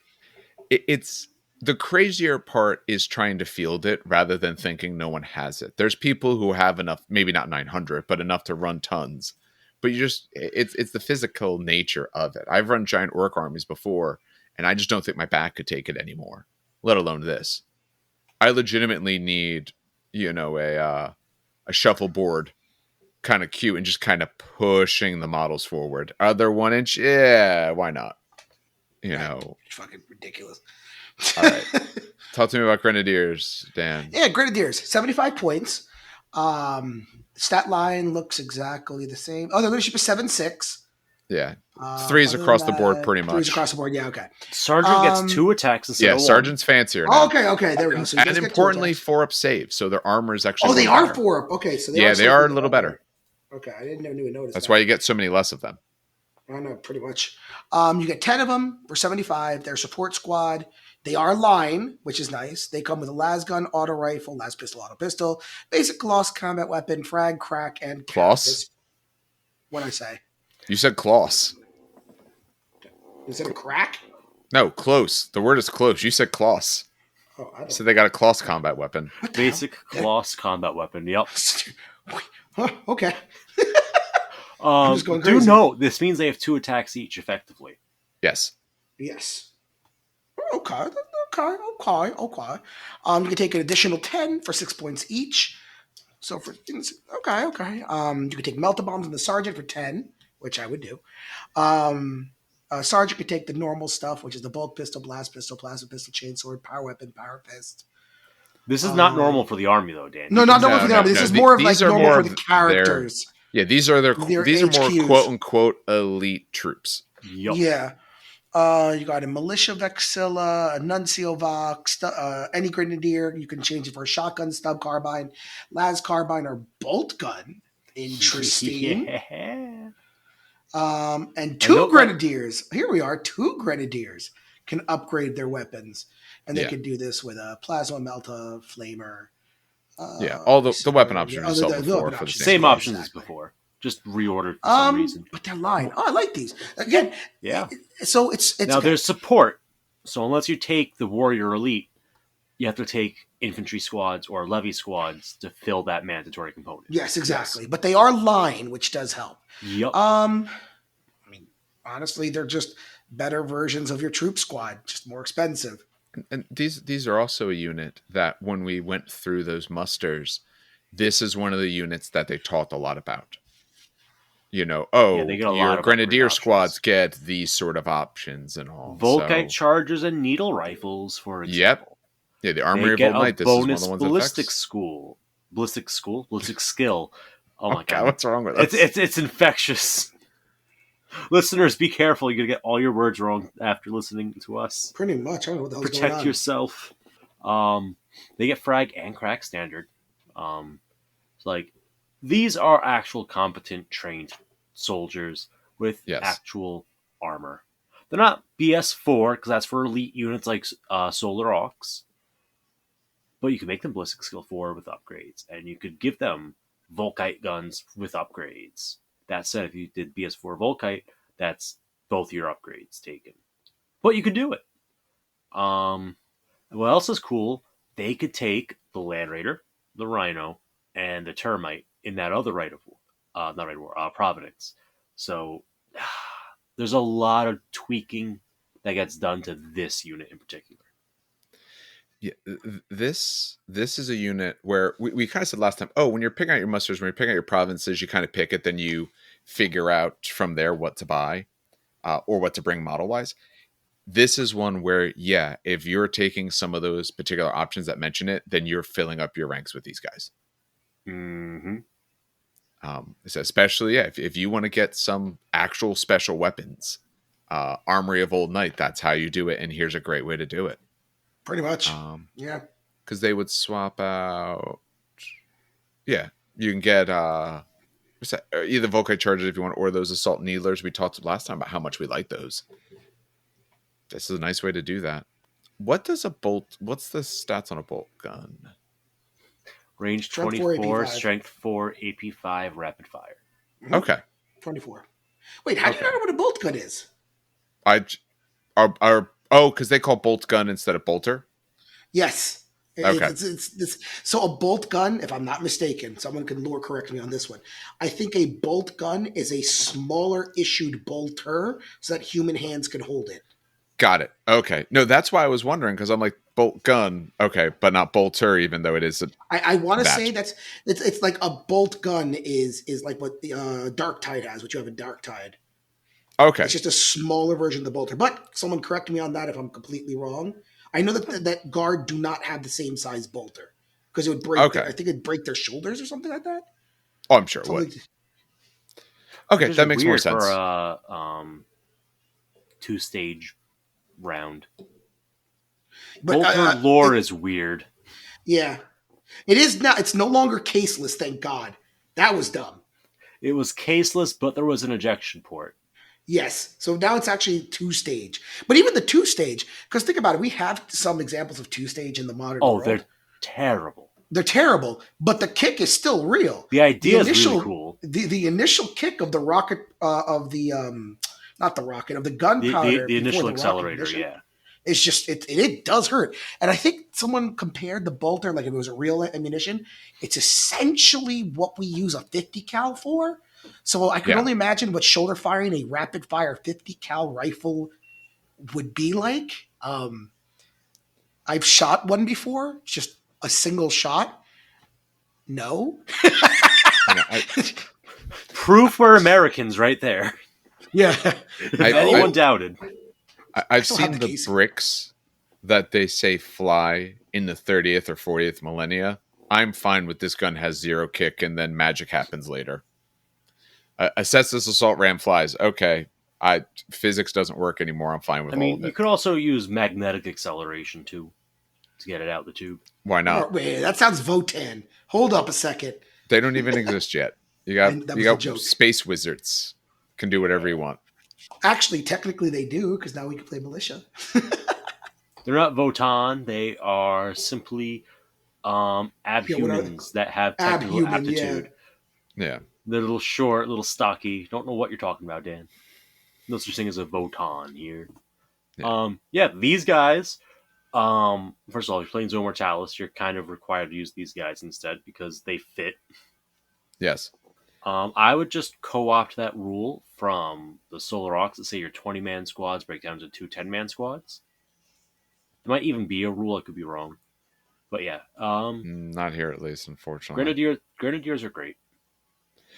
it's the crazier part is trying to field it rather than thinking no one has it. There's people who have enough, maybe not 900, but enough to run tons. But it's the physical nature of it. I've run giant orc armies before, and I just don't think my back could take it anymore, let alone this. I legitimately need, a shuffleboard kind of cute and just kind of pushing the models forward. Are there 1 inch? Yeah, why not? Fucking ridiculous. All right. Talk to me about Grenadiers, Dan. Yeah, Grenadiers, 75 points. Stat line looks exactly the same. Oh, their leadership is 7-6. Yeah. 3s across the board, pretty much. 3s across the board, yeah, okay. Sergeant gets 2 attacks instead of 1. Sergeant's fancier now. Okay, there we go. So and importantly, 4-up save, so their armor is actually... Oh, they are 4-up. Okay, so they are a little better. Okay, I didn't even notice That's why you get so many less of them. I know, pretty much. You get 10 of them for 75. They're support squad. They are line, which is nice. They come with a las gun, auto rifle, las pistol, auto pistol, basic Kloss combat weapon, frag, crack, and... Kloss? What'd I say? You said Kloss. Is it a crack? No, close. The word is close. You said Kloss. Oh, I don't... So they got a Kloss combat weapon. Basic Kloss combat weapon, yep. Okay. Do note, this means they have 2 attacks each, effectively. Yes. Okay. You can take an additional 10 for 6 points each. So okay. You can take melta bombs on the sergeant for 10, which I would do. Sergeant could take the normal stuff, which is the bolt pistol, blast pistol, plasma pistol, chainsword, power weapon, power fist. This is not normal for the army, though, Dan. No, not normal for the army. This is more of like normal for the characters. These are these are more quote unquote elite troops. Yep. Yeah. You got a militia vexilla, a nuncio vox, any grenadier. You can change it for a shotgun, stub carbine, las carbine, or bolt gun. Interesting. Yeah. And 2 grenadiers. Here we are. 2 grenadiers can upgrade their weapons, and they can do this with a plasma melta, flamer. All the weapon options you saw before. For the same options as before. Just reordered for some reason. But they're line. Oh, I like these. Again, yeah. So it's now there's support. So unless you take the warrior elite, you have to take infantry squads or levy squads to fill that mandatory component. Yes, exactly. Yes. But they are line, which does help. Yep. I mean, honestly, they're just better versions of your troop squad, just more expensive. And these are also a unit that when we went through those musters, this is one of the units that they talked a lot about. Your Grenadier squads get these sort of options and all. Volkite chargers and needle rifles, for example. Yep. Yeah, the Armory of Old Knight. This is one of the ones ballistic skill. Oh my god, what's wrong with us? It's infectious. Listeners, be careful. You're gonna get all your words wrong after listening to us. Pretty much. I don't know what the hell's Protect yourself. They get frag and crack standard. These are actual competent, trained soldiers with actual armor. They're not BS4, because that's for elite units like Solar Aux. But you can make them ballistic skill 4 with upgrades, and you could give them Volkite guns with upgrades. That said, if you did BS4 Volkite, that's both your upgrades taken. But you could do it. What else is cool? They could take the Land Raider, the Rhino, and the Termite in that other Providence. So there's a lot of tweaking that gets done to this unit in particular. Yeah, this is a unit where we kind of said last time, oh, when you're picking out your musters, when you're picking out your provinces, you kind of pick it, then you figure out from there what to buy or what to bring model-wise. This is one where, yeah, if you're taking some of those particular options that mention it, then you're filling up your ranks with these guys. Mm-hmm. So especially, yeah, if you want to get some actual special weapons, Armory of Old Knight, that's how you do it, and here's a great way to do it. Pretty much. Yeah. Because they would swap out. Yeah, you can get either Volkite Chargers if you want, or those Assault Needlers. We talked last time about how much we like those. This is a nice way to do that. What does a bolt? What's the stats on a bolt gun? Range 24, strength 4, AP 5, rapid fire. Mm-hmm. Okay. 24. Wait, how do you know what a bolt gun is? Because they call bolt gun instead of bolter? Yes. Okay. It's so a bolt gun, if I'm not mistaken, someone can lore correct me on this one. I think a bolt gun is a smaller issued bolter so that human hands can hold it. Got it. Okay. No, that's why I was wondering, because I'm like, bolt gun, okay, but not bolter, even though it is. I want to say it's like a bolt gun is like what the Dark Tide has, what you have in Dark Tide. Okay. It's just a smaller version of the bolter. But someone correct me on that if I'm completely wrong. I know that guard do not have the same size bolter because it would break. Okay. I think it'd break their shoulders or something like that. Oh, I'm sure it would. Okay, that makes more sense. For a 2-stage round. But bolter lore is weird. Yeah, it is now. It's no longer caseless. Thank God. That was dumb. It was caseless, but there was an ejection port. Yes. So now it's actually 2-stage. But even the 2-stage, because think about it, we have some examples of 2-stage in the modern world. They're terrible. They're terrible, but the kick is still real. The idea is really cool. The initial kick of the rocket, of the gunpowder. The initial accelerator, yeah. It's just, it does hurt. And I think someone compared the bolter, like if it was a real ammunition, it's essentially what we use a 50 cal for. So I can only imagine what shoulder firing a rapid fire 50 cal rifle would be like. I've shot one before, just a single shot. No. Proof we're Americans right there. Yeah. Anyone doubted. I've seen the bricks that they say fly in the 30th or 40th millennia. I'm fine with this gun has 0 kick and then magic happens later. Assess this assault ram flies. Okay. Physics doesn't work anymore. I'm fine with all of it. You could also use magnetic acceleration too to get it out the tube. Why not? Oh, wait, that sounds Votan. Hold up a second. They don't even exist yet. You got space wizards. Can do whatever you want. Actually, technically they do, because now we can play militia. They're not Votan. They are simply abhumans that have technical aptitude. Yeah. They're a little short, a little stocky. Don't know what you're talking about, Dan. No such thing as a Votan here. Yeah. These guys, first of all, if you're playing Zone Mortalis, you're kind of required to use these guys instead because they fit. Yes. I would just co-opt that rule from the Solar Aux that say your 20-man squads break down to 2 10-man squads. There might even be a rule, I could be wrong. But yeah. Not here at least, unfortunately. Grenadiers are great.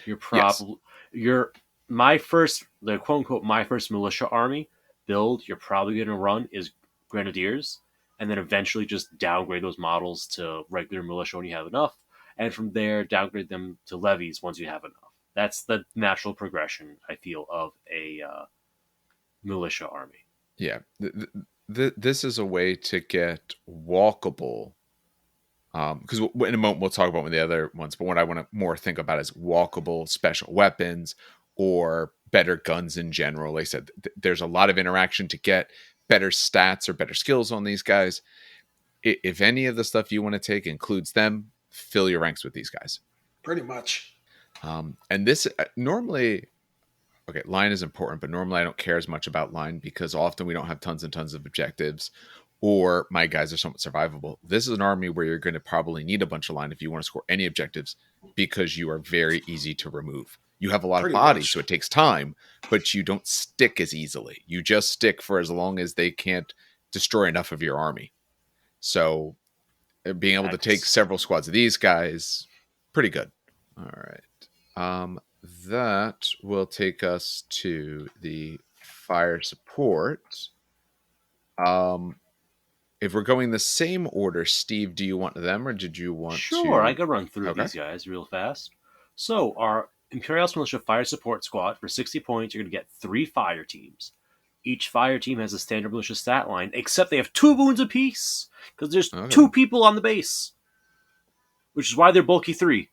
You're probably the quote unquote my first militia army build you're probably going to run is Grenadiers, and then eventually just downgrade those models to regular militia when you have enough, and from there downgrade them to levies once you have enough. That's the natural progression, I feel, of a militia army. Yeah, this is a way to get walkable. Because in a moment we'll talk about one of the other ones, but what I want to more think about is walkable special weapons or better guns in general. Like I said, there's a lot of interaction to get better stats or better skills on these guys. If any of the stuff you want to take includes them, fill your ranks with these guys. Pretty much. And this normally, okay, line is important, but normally I don't care as much about line because often we don't have tons and tons of objectives. Or my guys are somewhat survivable. This is an army where you're going to probably need a bunch of line if you want to score any objectives because you are very easy to remove. You have a lot of bodies, so it takes time, but you don't stick as easily. You just stick for as long as they can't destroy enough of your army. So being able to take several squads of these guys, pretty good. All right. That will take us to the fire support. If we're going the same order, Steve, do you want them or did you want to? Sure, I could run through these guys real fast. So our Imperialis Militia Fire Support Squad, for 60 points, you're going to get 3 fire teams. Each fire team has a standard militia stat line, except they have 2 wounds apiece, because there's 2 people on the base, which is why they're bulky 3.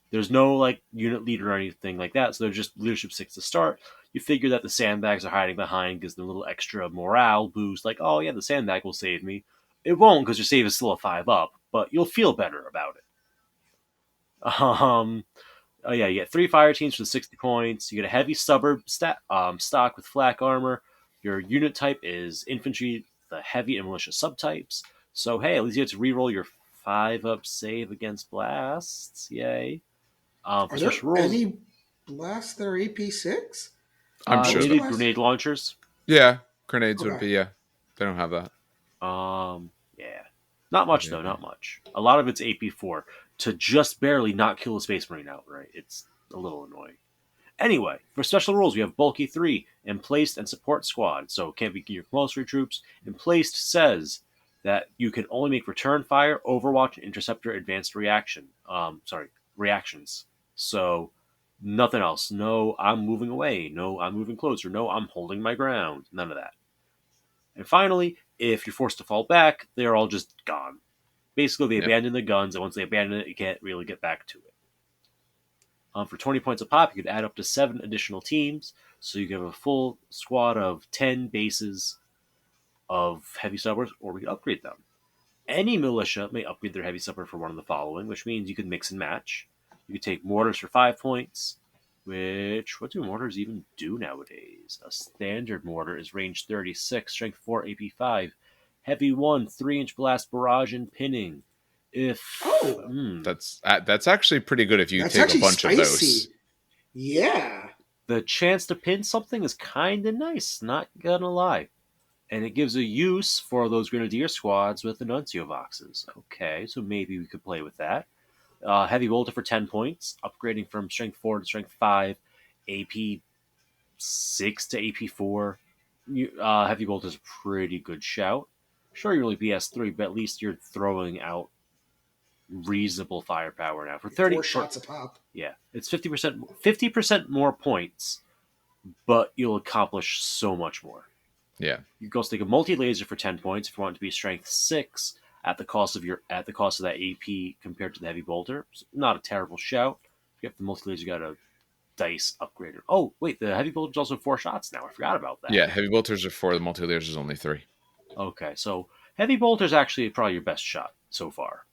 There's no like unit leader or anything like that, so they're just leadership 6 to start. You figure that the sandbags are hiding behind, gives them a little extra morale boost, like, oh yeah, the sandbag will save me. It won't, because your save is still a 5 up, but you'll feel better about it. Oh yeah, you get 3 fire teams for the 60 points. You get a heavy suburb stock with flak armor. Your unit type is infantry, the heavy and militia subtypes. So hey, at least you get to reroll your 5-up save against blasts. Yay. Are there any blasts that are AP6? I'm sure. Maybe grenade launchers? Yeah, grenades would be, yeah. They don't have that. Yeah. Not much, though, not much. A lot of it's AP4 to just barely not kill a Space Marine outright. It's a little annoying. Anyway, for special rules, we have Bulky 3, Emplaced, and Support Squad. So it can't be your compulsory troops. Emplaced says that you can only make return fire, overwatch, and interceptor advanced reactions. So nothing else. No, I'm moving away. No, I'm moving closer. No, I'm holding my ground. None of that. And finally, if you're forced to fall back, they're all just gone. Basically, they abandon the guns, and once they abandon it, you can't really get back to it. For 20 points a pop, you could add up to 7 additional teams, so you can have a full squad of 10 bases of heavy subbers, or we could upgrade them. Any militia may upgrade their heavy subber for one of the following, which means you could mix and match. You could take mortars for 5 points, which, what do mortars even do nowadays? A standard mortar is range 36, strength 4, AP 5, heavy 1, 3-inch blast, barrage, and pinning. That's actually pretty good if you take a bunch of those. Yeah. The chance to pin something is kind of nice, not gonna lie. And it gives a use for those Grenadier Squads with the Nuncio Voxes. Okay, so maybe we could play with that. Heavy Bolter for 10 points, upgrading from Strength 4 to Strength 5, AP 6 to AP 4. Heavy Bolter is a pretty good shout. Sure, you're only BS 3, but at least you're throwing out reasonable firepower now. For 30 4 shots a pop. Yeah, it's 50% more points, but you'll accomplish so much more. Yeah. You can also take a multi-laser for 10 points if you want it to be Strength 6 at the cost of that AP compared to the Heavy Bolter. It's not a terrible shout. If you have the multi-laser, you got a dice upgrader. Oh, wait, the Heavy Bolter is also 4 shots now. I forgot about that. Yeah, Heavy Bolters are 4, the multi-lasers is only 3. Okay, so Heavy Bolter is actually probably your best shot so far.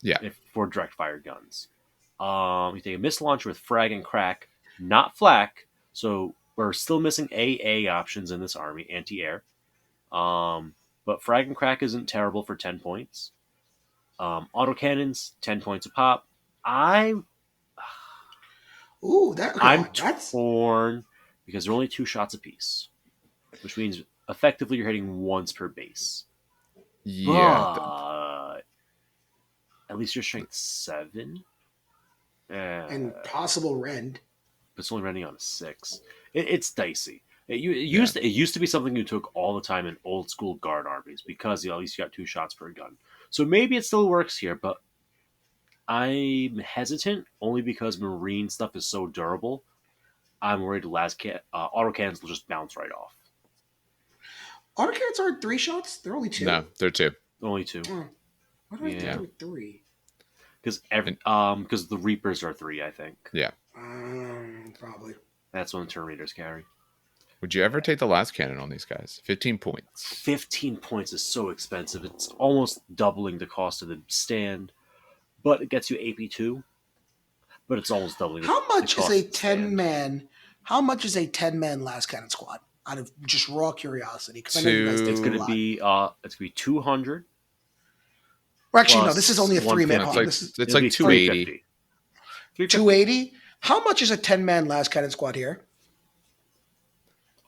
Yeah. For direct fire guns. You take a missile launcher with frag and crack, not flak, so we're still missing AA options in this army, anti-air. But frag and crack isn't terrible for 10 points. Autocannons, 10 points a pop. I'm torn because they're only 2 shots apiece, which means effectively you're hitting once per base. Yeah. But at least you're strength 7. And possible rend. But it's only rending on a 6. It's dicey. It used to be something you took all the time in old school guard armies because at least you got 2 shots per gun. So maybe it still works here, but I'm hesitant only because Marine stuff is so durable. I'm worried autocannons will just bounce right off. Autocannons aren't 3 shots? They're only 2? No, they're 2. Only 2. Why do I think they're 3? Because the Reapers are 3, I think. Yeah. Probably. That's when the Terminators carry. Would you ever take the last cannon on these guys? 15 points. 15 points is so expensive. It's almost doubling the cost of the stand. But it gets you AP2. But it's almost doubling How much is a 10-man? How much is a 10-man last cannon squad? Out of just raw curiosity. It's going to be 200. Well, actually, no. This is only a 3-man. It's like 280. 280. How much is a 10-man last cannon squad here?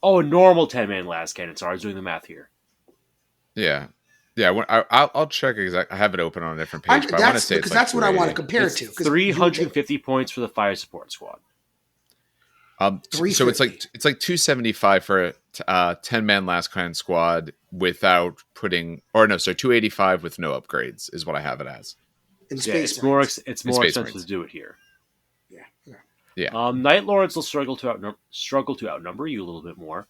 Oh, a normal 10-man last cannon. Sorry, I was doing the math here. Yeah. Yeah, I'll check exactly. I have it open on a different page, but I want to say because that's what I want to compare it to. 350 points for the fire support squad. So it's like 275 for a 10-man last clan squad without putting, or no, so 285 with no upgrades is what I have it as. It's more expensive to do it here. Yeah. Night Lords will struggle to outnumber you a little bit more,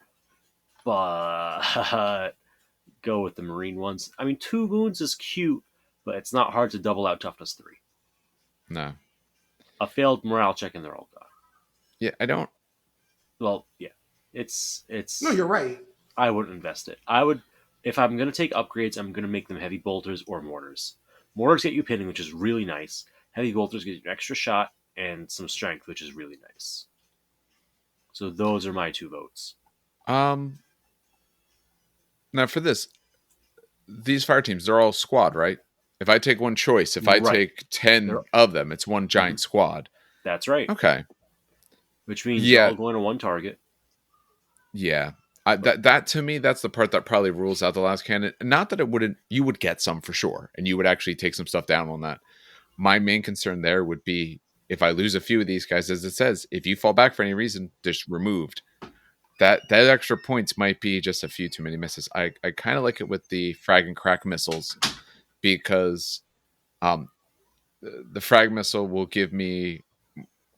but go with the Marine ones. I mean, 2 wounds is cute, but it's not hard to double out toughness 3. No. A failed morale check and they're all gone. Yeah, I don't. Well, yeah, it's. No, you're right. I wouldn't invest it. I would, if I'm going to take upgrades, I'm going to make them heavy bolters or mortars. Mortars get you pinning, which is really nice. Heavy bolters get you an extra shot and some strength, which is really nice. So those are my 2 votes. Now for these fire teams, they're all squad, right? If I take one choice, if I take 10 of them, it's one giant squad. That's right. Okay. Which means you're all going to one target. Yeah. That to me, that's the part that probably rules out the last cannon. Not that you would get some for sure, and you would actually take some stuff down on that. My main concern there would be if I lose a few of these guys, as it says, if you fall back for any reason, just removed. That extra points might be just a few too many misses. I kind of like it with the frag and crack missiles because the frag missile will give me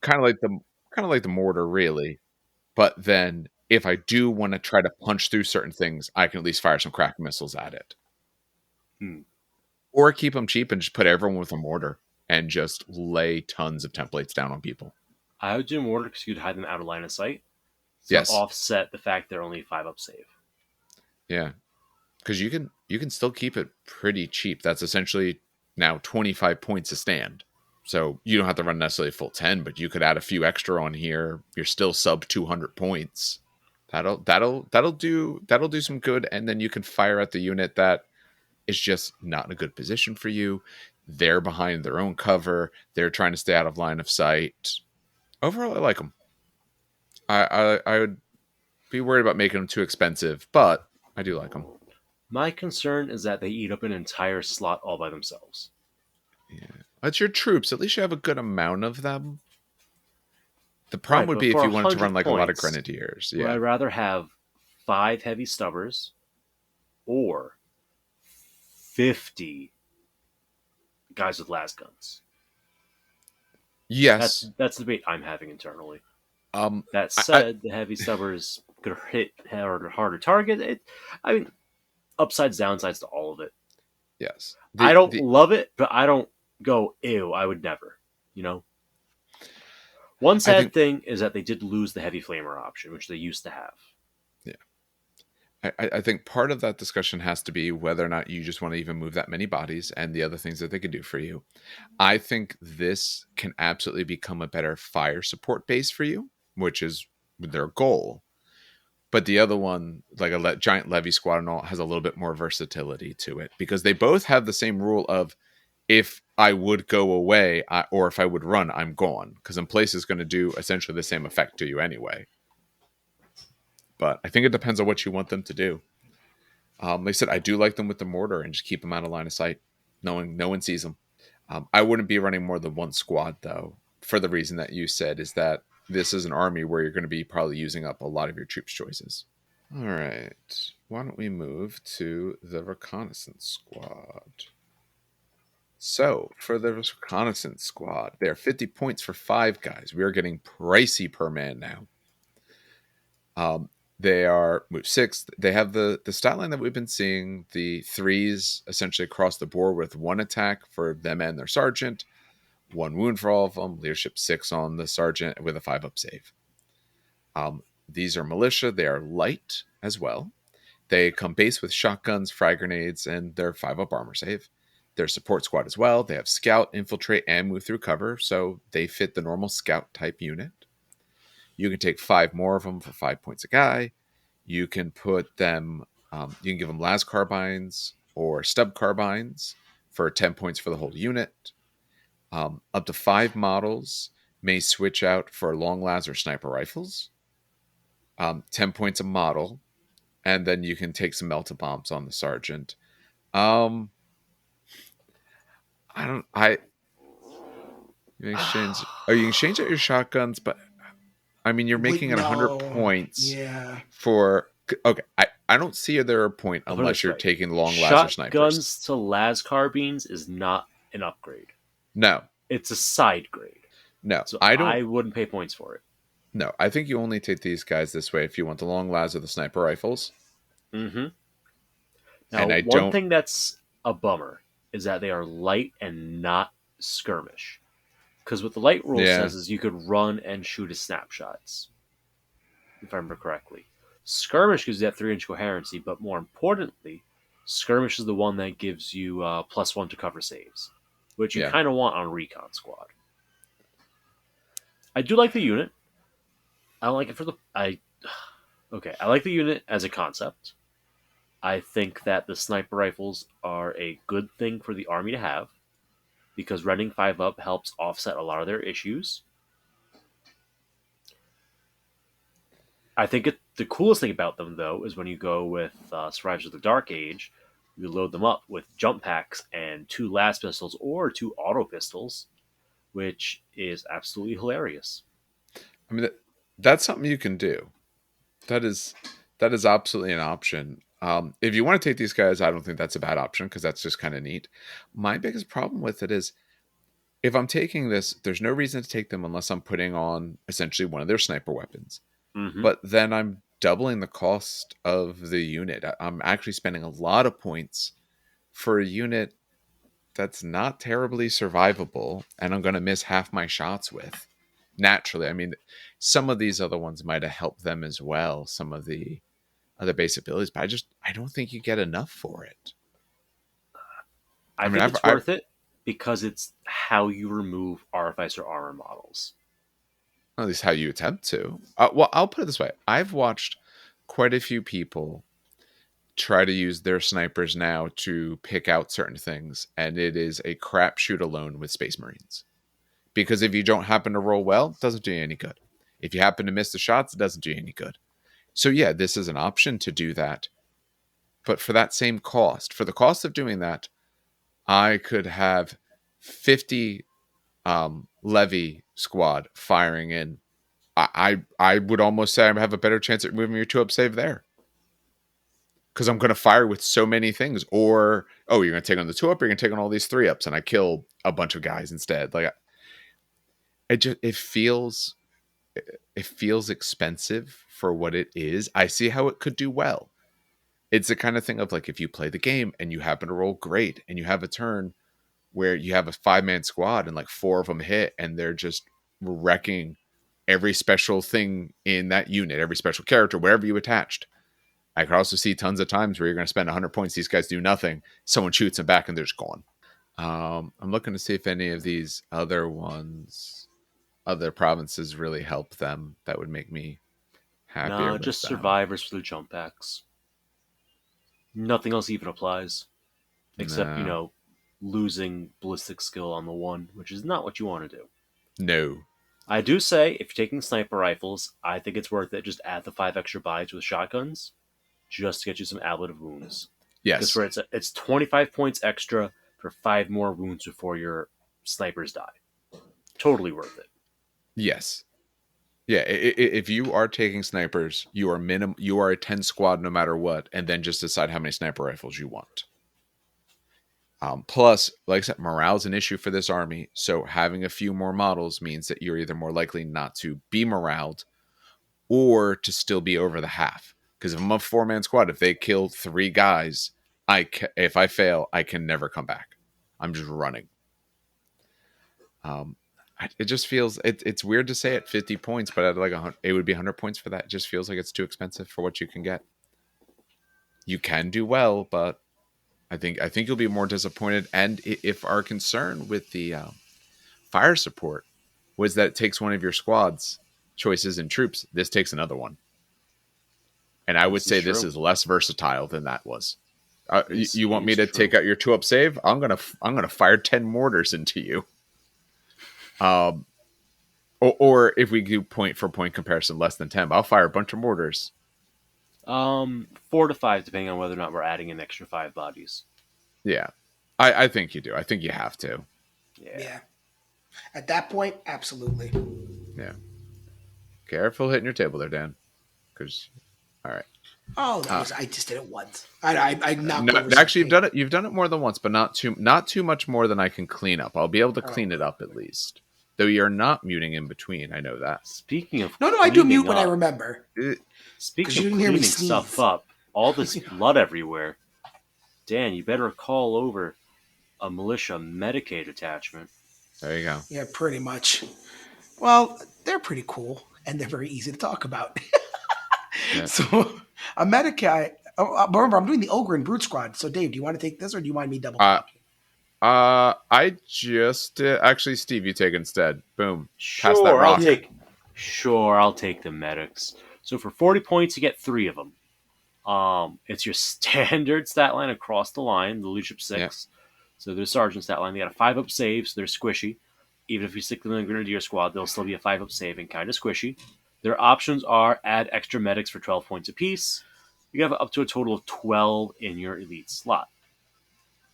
kind of like the mortar really, but then if I do want to try to punch through certain things, I can at least fire some crack missiles at it. Or keep them cheap and just put everyone with a mortar and just lay tons of templates down on people. I would do mortar because you'd hide them out of line of sight. So offset the fact they're only 5 up save. Yeah. Because you can still keep it pretty cheap. That's essentially now 25 points a stand. So you don't have to run necessarily full 10, but you could add a few extra on here. You're still sub 200 points. That'll do some good, and then you can fire at the unit that is just not in a good position for you. They're behind their own cover. They're trying to stay out of line of sight. Overall, I like them. I would be worried about making them too expensive, but I do like them. My concern is that they eat up an entire slot all by themselves. Yeah, that's your troops. At least you have a good amount of them. The problem would be if you wanted to run like a lot of grenadiers. Yeah, I'd rather have 5 heavy stubbers or 50 guys with las guns. Yes, that's the debate I'm having internally. That said, the heavy stubbers could hit harder target. I mean, upsides, downsides to all of it. Yes, I don't love it, but I don't go ew. I would never. One sad thing is that they did lose the heavy flamer option, which they used to have. Yeah, I think part of that discussion has to be whether or not you just want to even move that many bodies and the other things that they could do for you. I think this can absolutely become a better fire support base for you, which is their goal. But the other one, like a giant Levy Squad and all, has a little bit more versatility to it because they both have the same rule of if I would go away or if I would run, I'm gone. Because in place is going to do essentially the same effect to you anyway. But I think it depends on what you want them to do. Like I said, I do like them with the mortar and just keep them out of line of sight, knowing no one sees them. I wouldn't be running more than one squad, though, for the reason that you said, is that this is an army where you're going to be probably using up a lot of your troops' choices. All right. Why don't we move to the Reconnaissance Squad? So, for the Reconnaissance Squad, they're 50 points for 5 guys. We are getting pricey per man now. They are move 6. They have the stat line that we've been seeing, the 3s essentially across the board with 1 attack for them and their sergeant, 1 wound for all of them, leadership 6 on the sergeant with a 5 up save. These are militia. They are light as well. They come base with shotguns, frag grenades, and their 5 up armor save. They're support squad as well. They have scout, infiltrate, and move through cover, so they fit the normal scout type unit. You can take 5 more of them for 5 points a guy. You can put them, you can give them las carbines or stub carbines for 10 points for the whole unit. Up to 5 models may switch out for long las or sniper rifles. 10 points a model. and then you can take some melta bombs on the sergeant. You exchange out your shotguns, but I mean, you're making it 100 points for... Okay, I don't see there a point unless you're taking long laser snipers. Shotguns to las carbines is not an upgrade. No. It's a side grade. No. So I wouldn't pay points for it. No, I think you only take these guys this way if you want the long las or the sniper rifles. Mm-hmm. Now, one thing that's a bummer is that they are light and not skirmish. Because what the light rule says is you could run and shoot as snapshots, if I remember correctly. Skirmish gives you that 3-inch coherency, but more importantly, skirmish is the one that gives you +1 to cover saves, which you kind of want on Recon Squad. I do like the unit. I don't like it for the... I like the unit as a concept. I think that the sniper rifles are a good thing for the army to have, because running 5 up helps offset a lot of their issues. I think the coolest thing about them, though, is when you go with Survivors of the Dark Age, you load them up with jump packs and 2 las pistols or 2 auto pistols, which is absolutely hilarious. I mean, that's something you can do. That is absolutely an option. If you want to take these guys, I don't think that's a bad option, because that's just kind of neat. My biggest problem with it is, if I'm taking this, there's no reason to take them unless I'm putting on essentially one of their sniper weapons. Mm-hmm. But then I'm doubling the cost of the unit. I'm actually spending a lot of points for a unit that's not terribly survivable, and I'm going to miss half my shots with. Naturally, I mean, some of these other ones might have helped them as well, some of the other base abilities, but I don't think you get enough for it. I think it's worth it because it's how you remove RFIs or armor models. At least how you attempt to. Well, I'll put it this way. I've watched quite a few people try to use their snipers now to pick out certain things, and it is a crapshoot alone with Space Marines. Because if you don't happen to roll well, it doesn't do you any good. If you happen to miss the shots, it doesn't do you any good. So yeah, this is an option to do that. But for that same cost, for the cost of doing that, I could have 50 Levy Squad firing in. I would almost say I have a better chance at removing your 2-up save there, because I'm going to fire with so many things. Or, you're going to take on the 2-up, or you're going to take on all these 3-ups, and I kill a bunch of guys instead. Like, it feels expensive for what it is. I see how it could do well. It's the kind of thing of, like, if you play the game and you happen to roll great and you have a turn where you have a 5-man squad and like 4 of them hit and they're just wrecking every special thing in that unit, every special character, wherever you attached. I could also see tons of times where you're going to spend 100 points. These guys do nothing. Someone shoots them back and they're just gone. I'm looking to see if any of these other provinces really help them. That would make me happier. No, just survivors for the jump packs. Nothing else even applies. Except, losing ballistic skill on the 1, which is not what you want to do. No. I do say, if you're taking sniper rifles, I think it's worth it. Just add the 5 extra buys with shotguns, just to get you some ablative wounds. Yes. Because it's 25 points extra for 5 more wounds before your snipers die. Totally worth it. Yes. Yeah, if you are taking snipers, you are a 10 squad no matter what, and then just decide how many sniper rifles you want. Plus, like I said, morale is an issue for this army, so having a few more models means that you're either more likely not to be moraled or to still be over the half. Because if I'm a 4-man squad, if they kill 3 guys, if I fail, I can never come back. I'm just running. It just feels it's weird to say at 50 points, but it would be 100 points for that. It just feels like it's too expensive for what you can get. You can do well, but I think you'll be more disappointed. And if our concern with the fire support was that it takes one of your squad's choices and troops, this takes another one. And I would say this is less versatile than that was. You want me to take out your 2-up save? I'm gonna fire 10 mortars into you. Or if we do point for point comparison, less than 10, but I'll fire a bunch of mortars. 4 to 5, depending on whether or not we're adding an extra 5 bodies. Yeah, I think you do. I think you have to. Yeah. At that point, absolutely. Yeah. Careful hitting your table there, Dan. Because, all right. Oh, I just did it once. I knocked over. Actually, you've done it more than once, but not too much more than I can clean up. I'll be able to clean it up at least. Though you're not muting in between, I know that. Speaking of no, I do mute when I remember. Speaking of cleaning stuff up, all this blood everywhere. Dan, you better call over a militia Medicae Detachment. There you go. Yeah, pretty much. Well, they're pretty cool, and they're very easy to talk about. Yeah. So, a Medicae... remember, I'm doing the Ogryn Brute Squad. So, Dave, do you want to take this, or do you mind me double talking? I just did. Actually, Steve, you take it instead. Boom. Pass that rock. I'll take the medics. So for 40 points, you get 3 of them. It's your standard stat line across the line, the leadership 6. Yeah. So their sergeant stat line. They got a 5-up save, so they're squishy. Even if you stick them in the Grenadier Squad, they'll still be a 5-up save and kind of squishy. Their options are add extra medics for 12 points apiece. You have up to a total of 12 in your elite slot.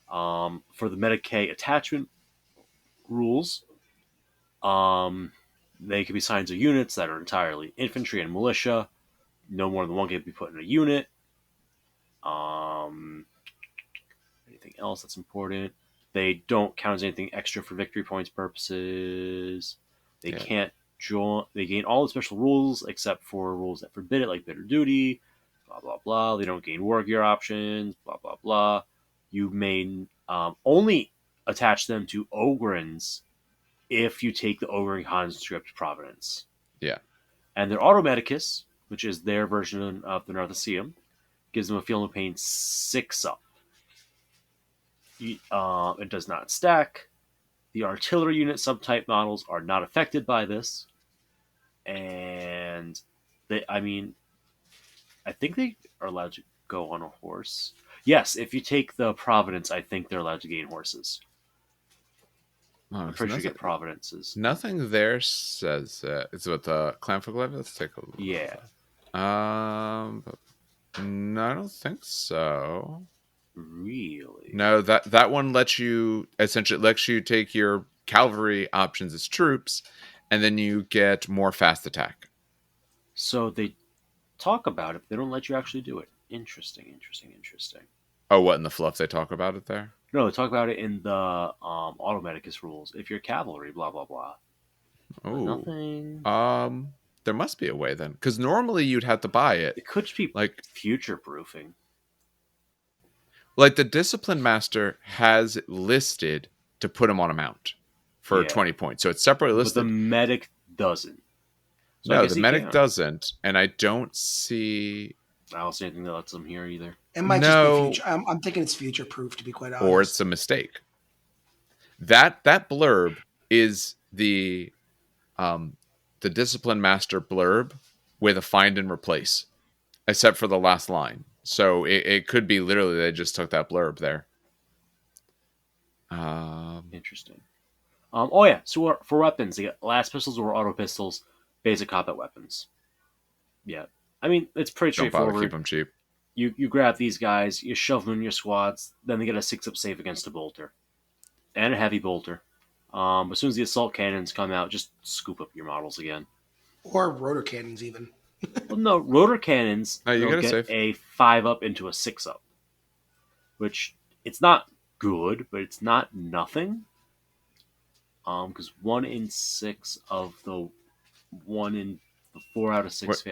For the Medicae attachment rules, they can be signs of units that are entirely infantry and militia. No more than one can be put in a unit. Anything else that's important? They don't count as anything extra for victory points purposes. They can't join. They gain all the special rules except for rules that forbid it, like bitter duty. Blah blah blah. They don't gain war gear options. Blah blah blah. You may only attach them to Ogryns if you take the Ogryn conscript providence. Yeah. And their Automedicus, which is their version of the Nartheseum, gives them a feeling of pain 6-up. It does not stack. The artillery unit subtype models are not affected by this. And I think they are allowed to go on a horse. Yes, if you take the Providence, I think they're allowed to gain horses. I'm pretty sure you get Providences. Nothing there says that. It's with the Clanfolk Levy. Let's take a look. Yeah. No, I don't think so. Really? No, that one lets you take your cavalry options as troops, and then you get more fast attack. So they talk about it, but they don't let you actually do it. Interesting. Oh, what, in the fluff they talk about it there? No, they talk about it in the Automedicus rules. If you're cavalry, blah blah blah. Oh, nothing. There must be a way then, because normally you'd have to buy it. It could be like future proofing. Like the Discipline Master has it listed to put him on a mount for 20 points, so it's separately listed. But the medic doesn't. So no, the medic doesn't, and I don't see anything that lets them here either. It might just be future. I'm thinking it's future proof, to be quite honest. Or it's a mistake. That blurb is the Discipline Master blurb with a find and replace, except for the last line. So it could be literally they just took that blurb there. Interesting. So for weapons, they got last pistols or auto pistols, basic combat weapons. Yeah. I mean, it's pretty straightforward. Keep them cheap. You grab these guys, you shove them in your squads, then they get a 6-up save against a bolter. And a heavy bolter. As soon as the assault cannons come out, just scoop up your models again. Or rotor cannons, even. Well, no, rotor cannons get a 5-up into a 6-up. Which, it's not good, but it's not nothing. Because 1 in 6 of the 1 in 4 out of 6...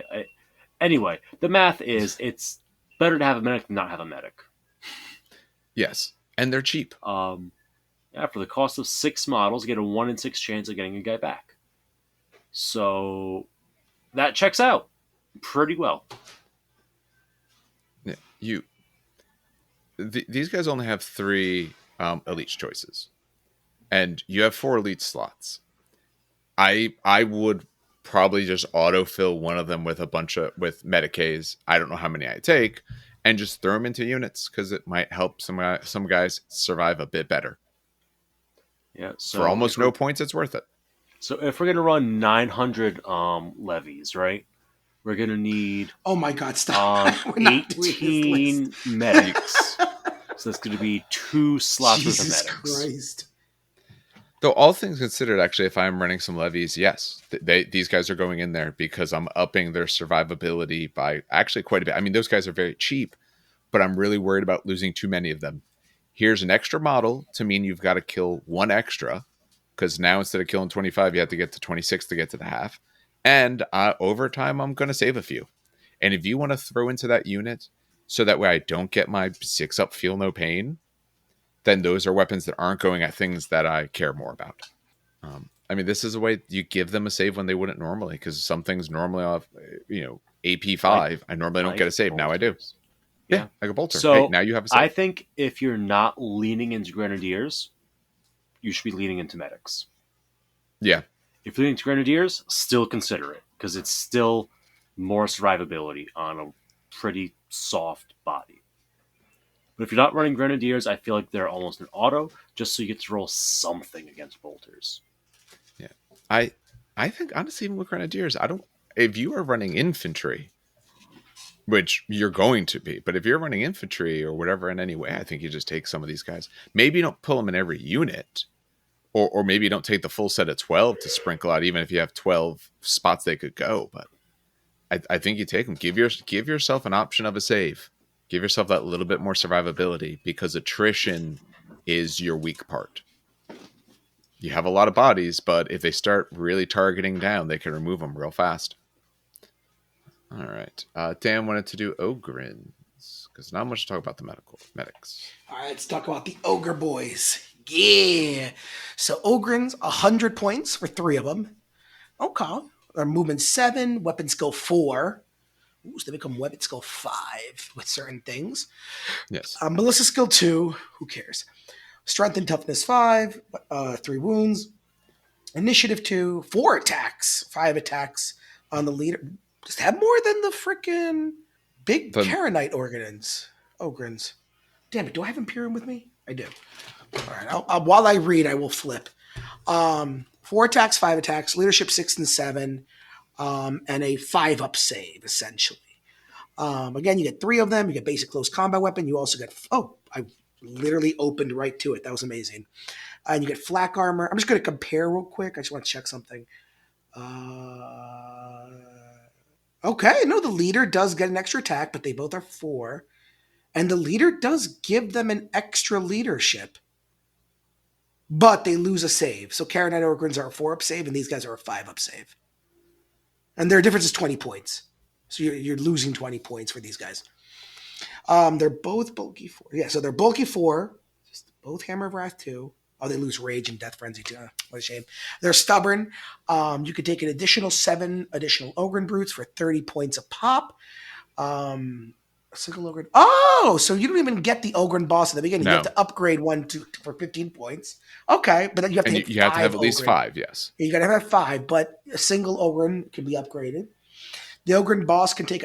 Anyway, the math is it's better to have a medic than not have a medic. Yes, and they're cheap. For the cost of 6 models, you get a 1 in 6 chance of getting a guy back. So that checks out pretty well. Yeah, these guys only have 3 elite choices, and you have 4 elite slots. I would probably just autofill one of them with with Medicaes. I don't know how many I take, and just throw them into units because it might help some guys survive a bit better. Yeah, so for almost no points, it's worth it. So if we're gonna run 900 levies, right? we're going to need... Oh my God, stop. 18 medics. So that's going to be 2 slots worth of medics. Jesus Christ. Though all things considered, actually, if I'm running some levies, yes, these guys are going in there because I'm upping their survivability by actually quite a bit. I mean, those guys are very cheap, but I'm really worried about losing too many of them. Here's an extra model to mean you've got to kill 1 extra, because now instead of killing 25, you have to get to 26 to get to the half. And over time, I'm going to save a few. And if you want to throw into that unit so that way I don't get my 6 up feel no pain, then those are weapons that aren't going at things that I care more about. I mean, this is a way you give them a save when they wouldn't normally, because some things normally off, AP 5, I normally don't get a save. Now I do. Yeah, like a bolter. So hey, now you have a save. I think if you're not leaning into Grenadiers, you should be leaning into medics. Yeah. If you're leaning into Grenadiers, still consider it, because it's still more survivability on a pretty soft body. But if you're not running Grenadiers, I feel like they're almost an auto, just so you get to roll something against bolters. Yeah. I think, honestly, even with Grenadiers, if you are running infantry, which you're going to be, but if you're running infantry or whatever in any way, I think you just take some of these guys. Maybe you don't pull them in every unit, or maybe you don't take the full set of 12 to sprinkle out, even if you have 12 spots they could go. But I think you take them. Give yourself an option of a save. Give yourself that little bit more survivability, because attrition is your weak part. You have a lot of bodies, but if they start really targeting down, they can remove them real fast. All right. Dan wanted to do Ogryns, because not much to talk about the medics. All right, let's talk about the Ogre boys. Yeah. So Ogryns, 100 points for 3 of them. Okay. Their movement 7, weapon skill 4. Ooh, so they become weapon skill 5 with certain things. Yes. Melissa skill 2. Who cares? Strength and toughness 5. 3 wounds. Initiative 2. 4 attacks. 5 attacks on the leader. Just have more than the freaking big Karenite Ogrins. Damn it. Do I have Imperium with me? I do. All right. While I read, I will flip. 4 attacks, 5 attacks. Leadership 6 and 7. And a 5-up save, essentially. Again, you get 3 of them. You get basic close combat weapon. You also get... Oh, I literally opened right to it. That was amazing. And you get flak armor. I'm just going to compare real quick. I just want to check something. Okay, no, the leader does get an extra attack, but they both are 4. And the leader does give them an extra leadership. But they lose a save. So Karenite Ogrins are a 4-up save, and these guys are a 5-up save. And their difference is 20 points. So you're losing 20 points for these guys. They're both bulky 4. Yeah, so they're bulky 4. Just both Hammer of Wrath 2. Oh, they lose Rage and Death Frenzy too. What a shame. They're stubborn. You could take an additional 7 additional Ogryn Brutes for 30 points a pop. A single Ogryn. Oh, so you don't even get the Ogryn boss at the beginning. No. You have to upgrade one for 15 points. Okay, but then you have to you have to have at least 5, yes. You got to have 5, but a single Ogryn can be upgraded. The Ogryn boss can take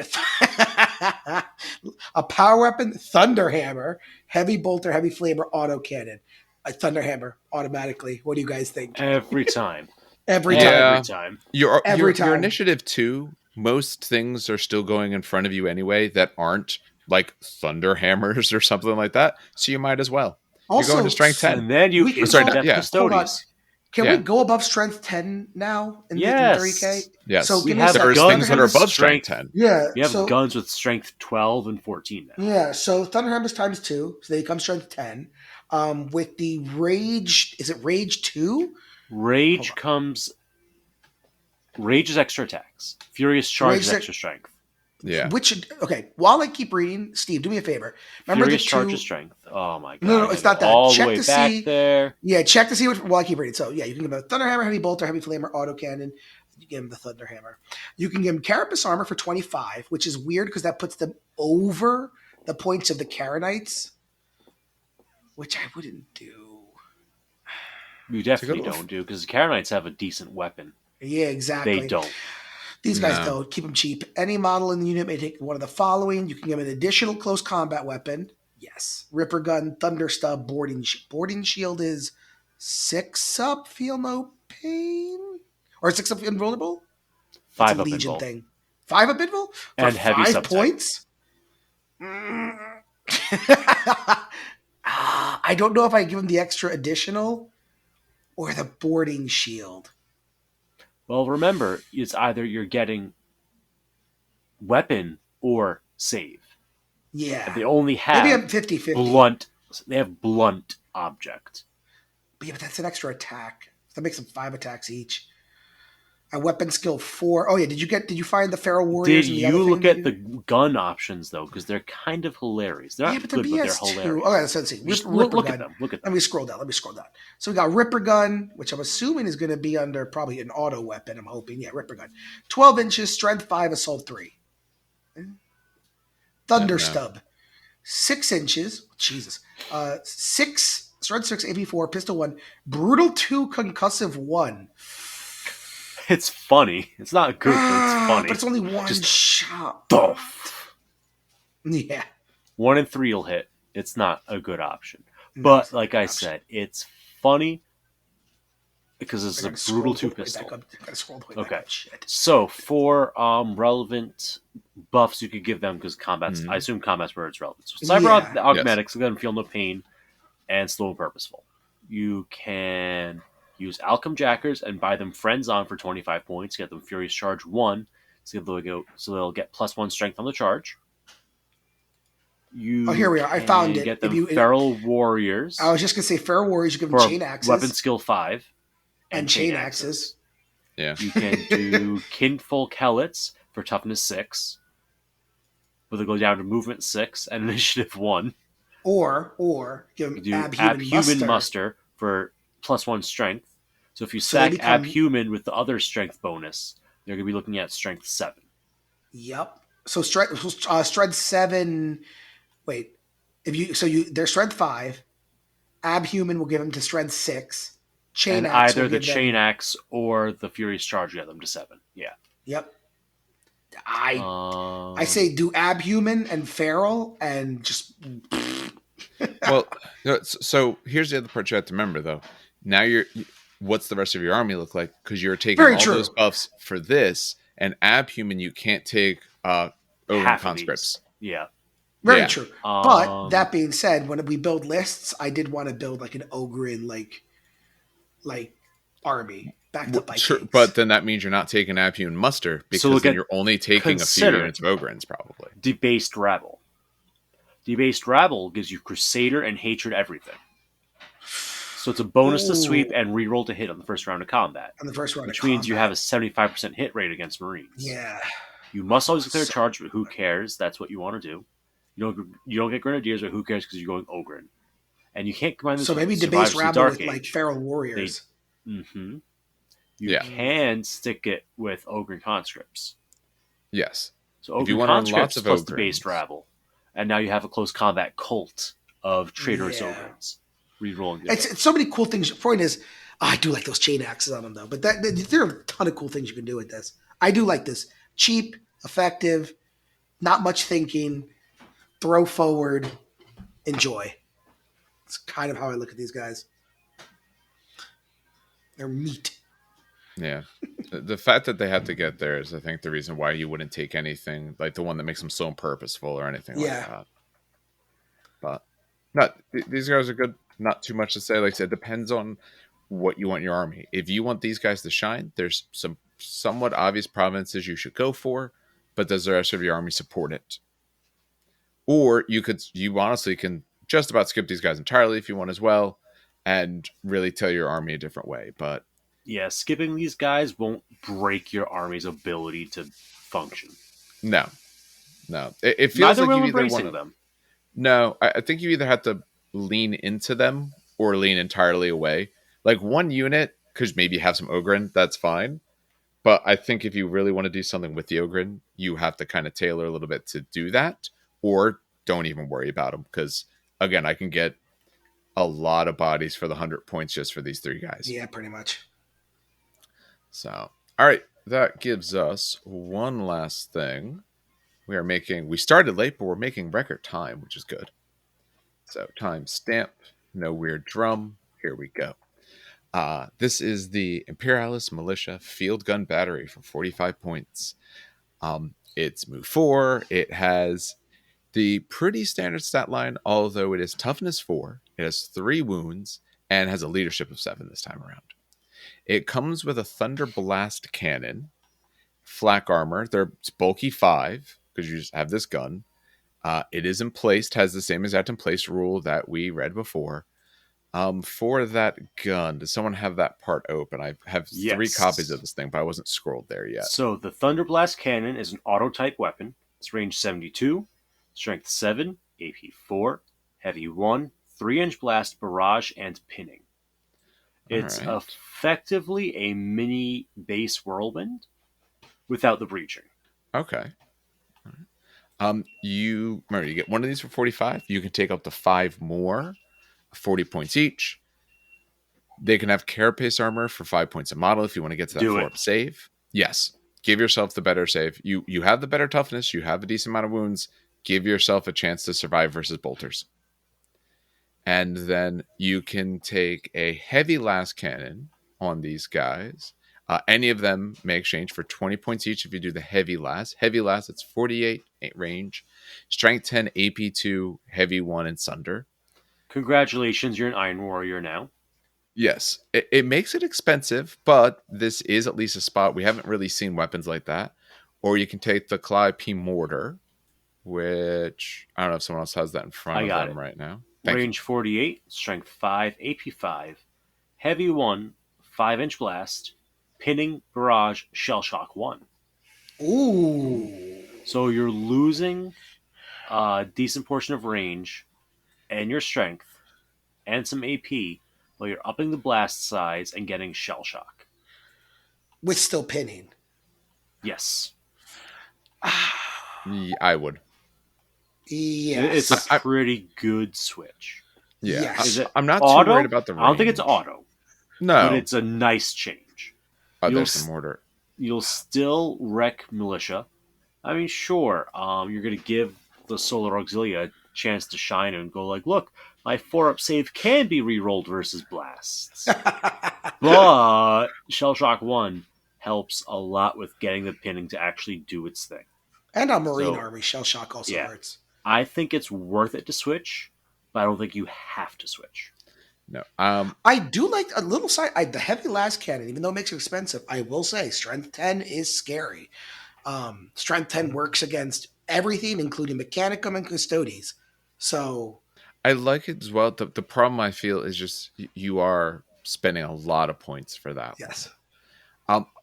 a power weapon, Thunder Hammer, heavy bolter, heavy flamer, auto cannon. A Thunder Hammer automatically. What do you guys think? Every time. Every time. Your initiative 2, most things are still going in front of you anyway that aren't like Thunder Hammers or something like that. So you might as well. Also, you're going to strength 10. And then you Custodians. Can we go above strength 10 now in 30K? Yes. So there's things that are above strength 10. Yeah. We have guns with strength 12 and 14 now. Yeah. So Thunder Hammers times 2. So they become strength 10. With the Rage, is it Rage 2? Rage is extra attacks. Furious Charge is extra strength. Yeah. While I keep reading, Steve, do me a favor. Remember Furious Charge is strength. Oh my god. No, it's not that. All check the way to back see. There. Yeah, check to see while I keep reading. So yeah, you can give him a Thunder Hammer, Heavy Bolter, Heavy Flamer, Auto Cannon. You give him the Thunder Hammer. You can give him Carapace Armor for 25, which is weird because that puts them over the points of the Karenites, which I wouldn't do. You definitely don't do, because the Karenites have a decent weapon. Yeah, exactly. They don't. These guys don't. Keep them cheap. Any model in the unit may take one of the following. You can give an additional close combat weapon. Yes. Ripper Gun, Thunder Stub, Boarding Shield is 6-up, feel no pain? Or 6-up invulnerable? 5-up Legion invul. thing. 5 habitable? For and heavy 5 subtech. points? I don't know if I give him the extra additional or the boarding shield. Well, remember, it's either you're getting weapon or save. Yeah. And they only have maybe I'm 50-50. blunt. They have blunt object. But yeah, but that's an extra attack. That makes them 5 attacks each. A weapon skill 4. Oh yeah, did you find the Feral Warriors? Did you look at the gun options though? Because they're kind of hilarious. They're not good, but they're hilarious. Okay, let's see. Look at them. Let me scroll down. So we got Ripper Gun, which I'm assuming is going to be under probably an auto weapon. I'm hoping. Yeah, Ripper Gun. 12 inches, Strength 5, Assault 3. Thunder Stub. 6 inches. Jesus. 6, Strength 6, AP 4, Pistol 1, Brutal 2, Concussive 1. It's funny. It's not good, but it's funny. But it's only one shot. Yeah. 1 and 3 will hit. It's not a good option. But like I said, it's funny because it's a brutal 2 pistol. Okay. So for relevant buffs you could give them, because combat's I assume combat's where it's relevant. So Cyber Augmetics, let them feel no pain and slow and purposeful. You can use Alchem Jackers and buy them Friends on for 25 points. Get them Furious Charge 1, so they'll get +1 strength on the charge. Here we are. I found it. Get them Feral Warriors. I was just going to say Feral Warriors. You give them Chain Axes. Weapon skill 5. And Chain Axes. Yeah. You can do Kinfolk Helots for toughness 6. But they'll go down to movement 6 and initiative 1. Or give them Abhuman Muster for +1 strength. So if you stack Abhuman with the other strength bonus, they're going to be looking at strength 7. Yep. So strength 7. Wait, they're strength 5. Abhuman will give them to strength 6. Chain Axe either the Chain Axe or the Furious Charge get them to 7. Yeah. Yep. I say do Abhuman and Feral and just. Well, so here's the other part you have to remember though. Now what's the rest of your army look like? Because you're taking those buffs for this, and Abhuman you can't take Ogryn conscripts. Yeah. Very true. But that being said, when we build lists, I did want to build like an Ogryn like army backed up by kings. But then that means you're not taking Abhuman muster, because then you're only taking a few units of Ogryns probably. Debased Rabble. Debased Rabble gives you Crusader and Hatred everything. So it's a bonus to sweep and reroll to hit on the first round of combat. Which means you have a 75% hit rate against Marines. Yeah. You must always declare charge, but who cares? That's what you want to do. You don't get Grenadiers, but who cares because you're going Ogryn. And you can't combine this. So maybe Debased Rabble with like Feral Warriors. You can stick it with Ogryn conscripts. Yes. So Ogryn conscripts plus Debased Rabble. And now you have a close combat cult of traitorous Ogryns. Rerolling. It's so many cool things. The point is, I do like those Chain Axes on them though. But there are a ton of cool things you can do with this. I do like this. Cheap, effective, not much thinking, throw forward, enjoy. It's kind of how I look at these guys. They're meat. Yeah. The fact that they have to get there is, I think, the reason why you wouldn't take anything like the one that makes them so purposeful or anything like that. But these guys are good. Not too much to say. Like I said, it depends on what you want in your army. If you want these guys to shine, there's some somewhat obvious provinces you should go for, but does the rest of your army support it? Or you honestly can just about skip these guys entirely if you want as well, and really tell your army a different way. But yeah, skipping these guys won't break your army's ability to function. No. It feels like you either want them. No, I think you either have to lean into them or lean entirely away. Like one unit could maybe have some Ogryn, that's fine. But I think if you really want to do something with the Ogryn, you have to kind of tailor a little bit to do that, or don't even worry about them. Because again, I can get a lot of bodies for the 100 points just for these 3 guys. Yeah, pretty much. So, all right, that gives us one last thing. We started late, but we're making record time, which is good. So, time stamp, no weird drum. Here we go. This is the Imperialis Militia Field Gun Battery for 45 points. It's move 4. It has the pretty standard stat line, although it is toughness 4. It has 3 wounds and has a leadership of 7 this time around. It comes with a Thunder Blast cannon, flak armor. They're bulky 5 because you just have this gun. It is emplaced, has the same exact emplaced rule that we read before. For that gun, does someone have that part open? I have 3 copies of this thing, but I wasn't scrolled there yet. So the Thunder Blast cannon is an auto-type weapon. It's range 72, strength 7, AP 4, heavy 1, 3-inch blast, barrage, and pinning. It's effectively a mini base whirlwind without the breaching. Okay. You get one of these for 45. You can take up to 5 more, 40 points each. They can have carapace armor for 5 points a model if you want to get to that 4-up save. Yes. Give yourself the better save. You have the better toughness. You have a decent amount of wounds. Give yourself a chance to survive versus bolters. And then you can take a heavy las cannon on these guys. Any of them may exchange for 20 points each if you do the heavy las. Heavy las, it's 48 range. Strength 10, AP 2, heavy 1, and sunder. Congratulations, you're an Iron Warrior now. Yes, it makes it expensive, but this is at least a spot. We haven't really seen weapons like that. Or you can take the Calliope Mortar, which I don't know if someone else has that in front of them right now. Range 48, strength 5, AP 5, heavy 1, 5-inch blast, pinning, barrage, shell shock 1. Ooh. So you're losing a decent portion of range and your strength and some AP while you're upping the blast size and getting shell shock. With still pinning. Yes. I would. Yeah, it's a pretty good switch. Yeah, yes. I'm not auto? too worried about the range. I don't think it's auto. No, but it's a nice change. There's some mortar. You'll still wreck militia. I mean, sure, you're going to give the Solar Auxilia a chance to shine and go like, look, my 4-up save can be re-rolled versus blasts. But Shell Shock 1 helps a lot with getting the pinning to actually do its thing. And on Marine Army, Shell Shock also hurts. I think it's worth it to switch, but I don't think you have to switch. No. I do like a little side. The heavy las cannon, even though it makes it expensive, I will say Strength 10 is scary. Strength 10 works against everything, including Mechanicum and Custodes. So I like it as well. The problem I feel is just you are spending a lot of points for that. Yes.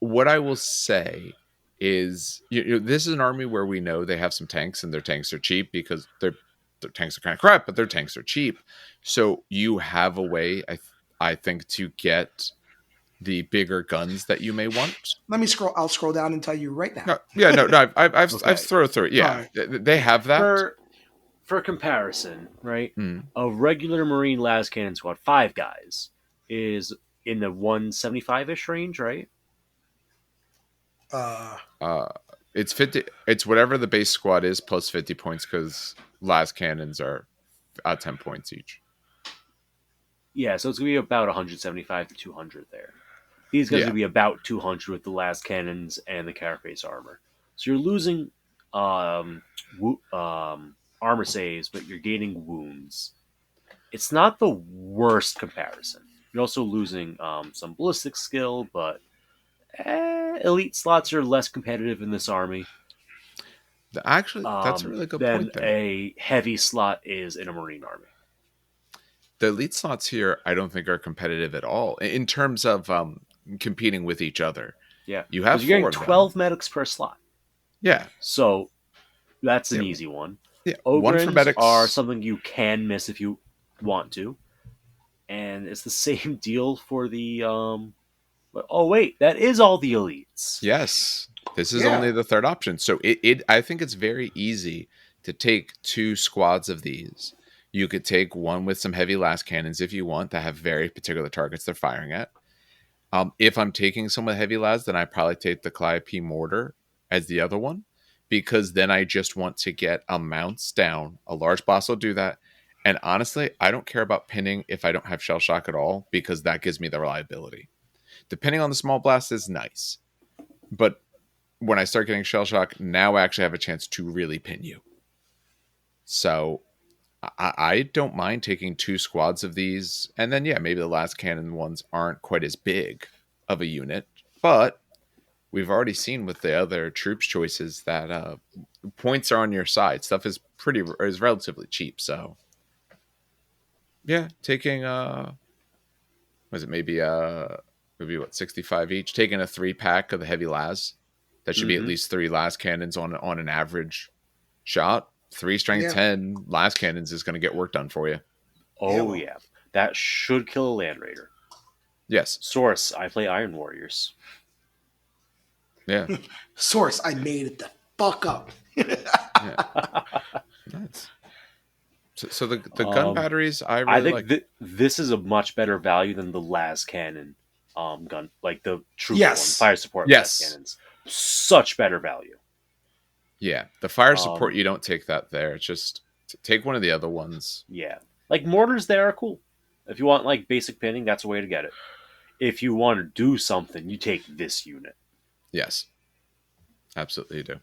What I will say is, this is an army where we know they have some tanks, and their tanks are cheap because their tanks are kind of crap, but their tanks are cheap. So you have a way, I think, to get the bigger guns that you may want. Let me scroll. I'll scroll down and tell you right now. I've thrown through it. Yeah, right. They have that. For comparison, right? A regular Marine las cannon squad, 5 guys, is in the 175-ish range, right? It's 50. It's whatever the base squad is plus 50 points because las cannons are 10 points each. Yeah, so it's gonna be about 175 to 200 there. These guys are gonna be about 200 with the las cannons and the carapace armor. So you're losing armor saves, but you're gaining wounds. It's not the worst comparison. You're also losing some ballistic skill, but elite slots are less competitive in this army. Actually, that's a really good point there. A heavy slot is in a Marine army. The elite slots here, I don't think are competitive at all in terms of competing with each other. Yeah, you're getting 12 medics per slot. Yeah, so that's an easy one. Yeah, Ogrins one for medics are something you can miss if you want to, and it's the same deal for the. Oh wait, that is all the elites. Yes, this is only the third option. So I think it's very easy to take 2 squads of these. You could take one with some heavy las cannons if you want that have very particular targets they're firing at. If I'm taking some with heavy las, then I probably take the Calliope Mortar as the other one, because then I just want to get amounts down. A large boss will do that. And honestly, I don't care about pinning if I don't have shell shock at all, because that gives me the reliability. The pinning on the small blast is nice, but when I start getting shell shock, now I actually have a chance to really pin you. So I don't mind taking 2 squads of these, and then maybe the last cannon ones aren't quite as big of a unit, but we've already seen with the other troops choices that points are on your side. Stuff is relatively cheap, so taking was it maybe what 65 each? Taking a 3-pack of the heavy las, that should be at least 3 las cannons on an average shot. 3 strength 10 las cannons is going to get work done for you. Oh yeah, that should kill a Land Raider. Yes. Source, I play Iron Warriors. Yeah. Source, I made it the fuck up. Nice. So the gun batteries, I think like. This is a much better value than the las cannon gun, like the troop one, fire support las cannons. Such better value. Yeah, the fire support, you don't take that there. It's just take one of the other ones. Yeah, like mortars there are cool. If you want like basic pinning, that's a way to get it. If you want to do something, you take this unit. Yes, absolutely you do.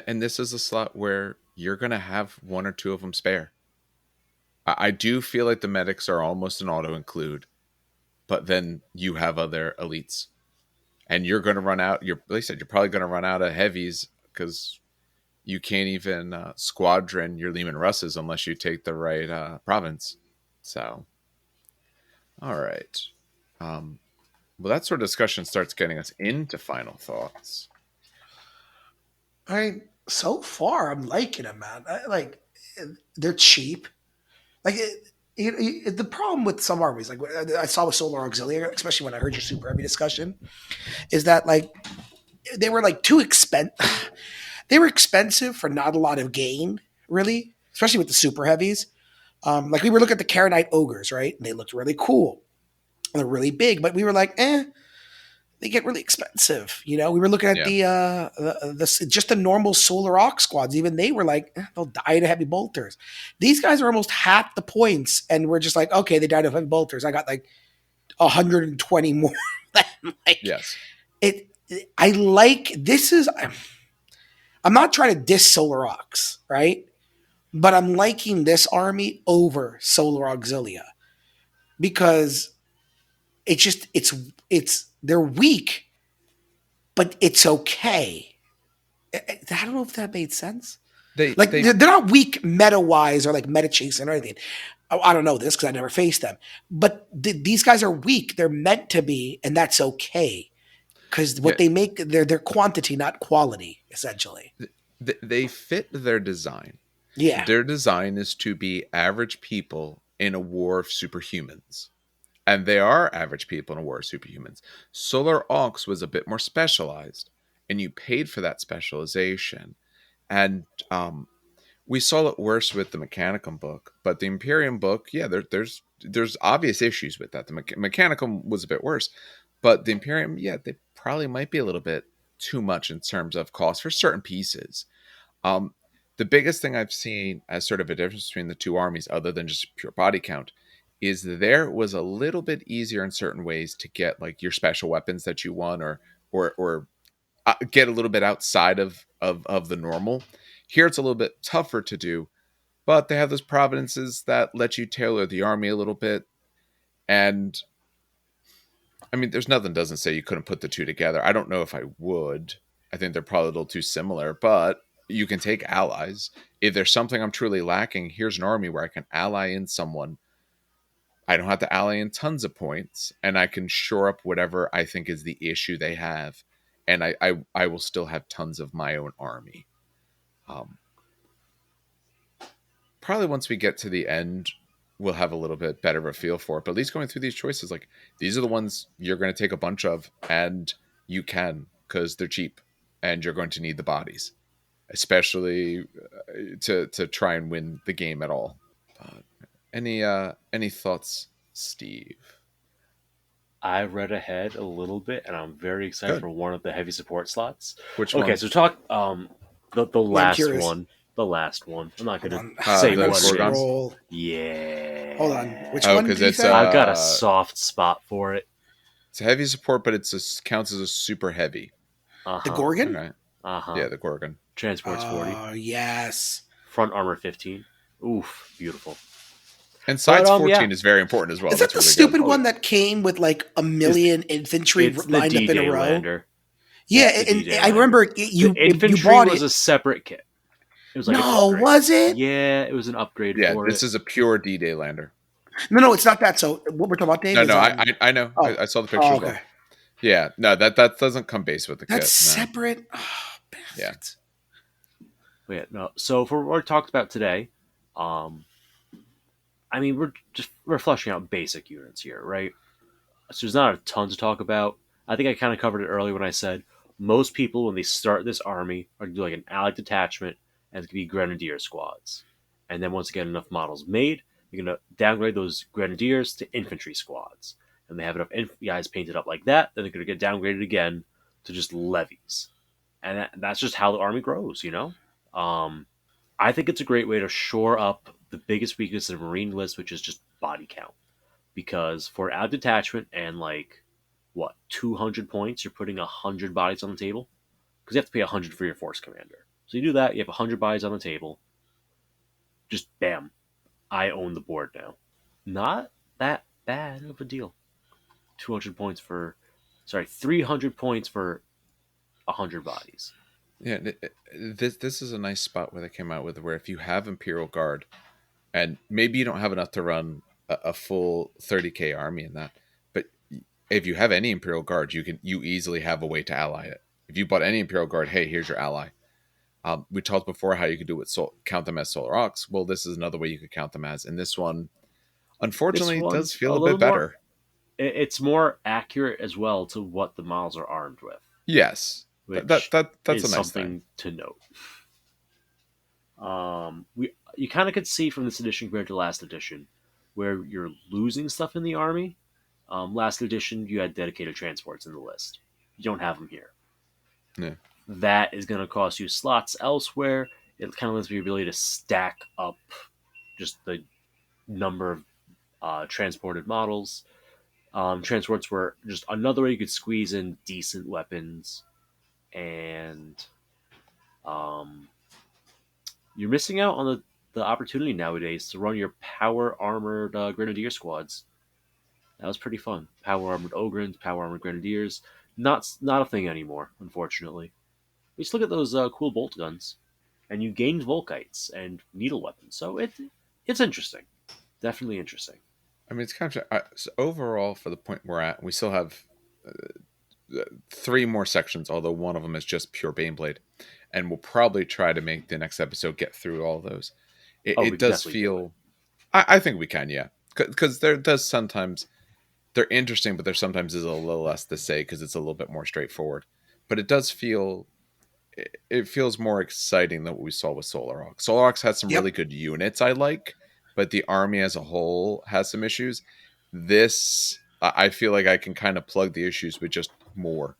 And this is a slot where you're going to have 1 or 2 of them spare. I do feel like the medics are almost an auto-include, but then you have other elites. And you're going to run out, like I said, you're probably going to run out of heavies because you can't even squadron your Lehman Russes unless you take the right province. So, all right. Well, that sort of discussion starts getting us into final thoughts. So far, I'm liking them, man. They're cheap. Like, the problem with some armies, like I saw with Solar Auxiliary, especially when I heard your super heavy discussion, is that like they were like too expensive. They were expensive for not a lot of gain, really, especially with the super heavies. Like we were looking at the Karenite ogres, right? And they looked really cool. And they're really big, but we were like, they get really expensive. You know, we were looking at the just the normal Solar Aux squads. Even they were like, they'll die to heavy bolters. These guys are almost half the points, and we're just like, okay, they died of heavy bolters. I got like 120 more. Like, yes, I like this is. I'm not trying to diss Solar Aux, right? But I'm liking this army over Solar Auxilia because they're weak, but it's okay. I don't know if that made sense. They're not weak meta wise or like meta chasing or anything. I don't know this because I never faced them, but these guys are weak. They're meant to be, and that's okay because what they make they're quantity, not quality, essentially. They fit their design. Yeah, their design is to be average people in a war of superhumans. And they are average people in a war of superhumans. Solar Aux was a bit more specialized, and you paid for that specialization. And we saw it worse with the Mechanicum book, but the Imperium book, there's obvious issues with that. The Mechanicum was a bit worse, but the Imperium, they probably might be a little bit too much in terms of cost for certain pieces. The biggest thing I've seen as sort of a difference between the two armies, other than just pure body count, is there was a little bit easier in certain ways to get like your special weapons that you want, or get a little bit outside of the normal. Here it's a little bit tougher to do, but they have those providences that let you tailor the army a little bit. And I mean, there's nothing doesn't say you couldn't put the two together. I don't know if I would. I think they're probably a little too similar, but you can take allies. If there's something I'm truly lacking, here's an army where I can ally in someone. I don't have to ally in tons of points, and I can shore up whatever I think is the issue they have, and I will still have tons of my own army. Probably once we get to the end, we'll have a little bit better of a feel for it. But at least going through these choices, like these are the ones you're going to take a bunch of, and you can because they're cheap, and you're going to need the bodies, especially to try and win the game at all. Any thoughts, Steve? I read ahead a little bit, and I'm very excited for one of the heavy support slots. Which one? Okay, so talk the last one. The last one. I'm not going to say what it is. Yeah. Hold on. Which one? Because I've got a soft spot for it. It's a heavy support, but counts as a super heavy. The Gorgon? Okay. Yeah, the Gorgon. Transports 40. Oh, yes. Front armor 15. Oof, beautiful. And sides 14 is very important as well. Is that the really stupid one that came with like a million infantry lined up in a row? Lander. Yeah, and I remember you bought was a separate kit. It was like was it? Yeah, it was an upgrade. Yeah, this is a pure D-Day lander. No, it's not that. So what we're talking about, Dave? No, I know. Oh. I saw the picture as well. Yeah, no, that doesn't come base with the kit. That's separate. Oh, bastards. Yeah, no. So for what we talked about today, I mean, we're fleshing out basic units here, right? So there's not a ton to talk about. I think I kind of covered it earlier when I said most people, when they start this army, are going to do like an allied detachment, and it's going to be Grenadier Squads. And then once they get enough models made, you're going to downgrade those Grenadiers to Infantry Squads. And they have enough guys painted up like that, then they're going to get downgraded again to just levies. And that's just how the army grows, you know? I think it's a great way to shore up the biggest weakness of the Marine list, which is just body count. Because for out detachment and 200 points, you're putting 100 bodies on the table. Because you have to pay 100 for your force commander. So you do that, you have 100 bodies on the table. Just bam, I own the board now. Not that bad of a deal. 300 points for 100 bodies. Yeah, this is a nice spot where they came out with where if you have Imperial Guard, and maybe you don't have enough to run a full 30k army in that, but if you have any Imperial Guard, you easily have a way to ally it. If you bought any Imperial Guard, hey, here's your ally. We talked before how you could do it, count them as Solar Aux. Well, this is another way you could count them as. And this one, unfortunately, does feel a bit better. It's more accurate as well to what the models are armed with. Yes, that's a nice something to note. You kind of could see from this edition compared to last edition, where you're losing stuff in the army. Last edition, you had dedicated transports in the list. You don't have them here. Yeah. That is going to cost you slots elsewhere. It kind of limits your ability to stack up just the number of transported models. Transports were just another way you could squeeze in decent weapons. And you're missing out on the opportunity nowadays to run your power armored Grenadier Squads. That was pretty fun. Power armored Ogryns, power armored Grenadiers. Not a thing anymore, unfortunately. Just look at those cool bolt guns, and you gained Volkites and needle weapons. So it's interesting, definitely interesting. I mean, it's kind of so overall for the point we're at. We still have 3 more sections, although one of them is just pure Baneblade, and we'll probably try to make the next episode get through all of those. It does feel. I think we can, yeah, because there does sometimes they're interesting, but there sometimes is a little less to say because it's a little bit more straightforward. But it does feel. It feels more exciting than what we saw with Solar Aux. Solar Aux had some really good units I like, but the army as a whole has some issues. This, I feel like I can kind of plug the issues with just more.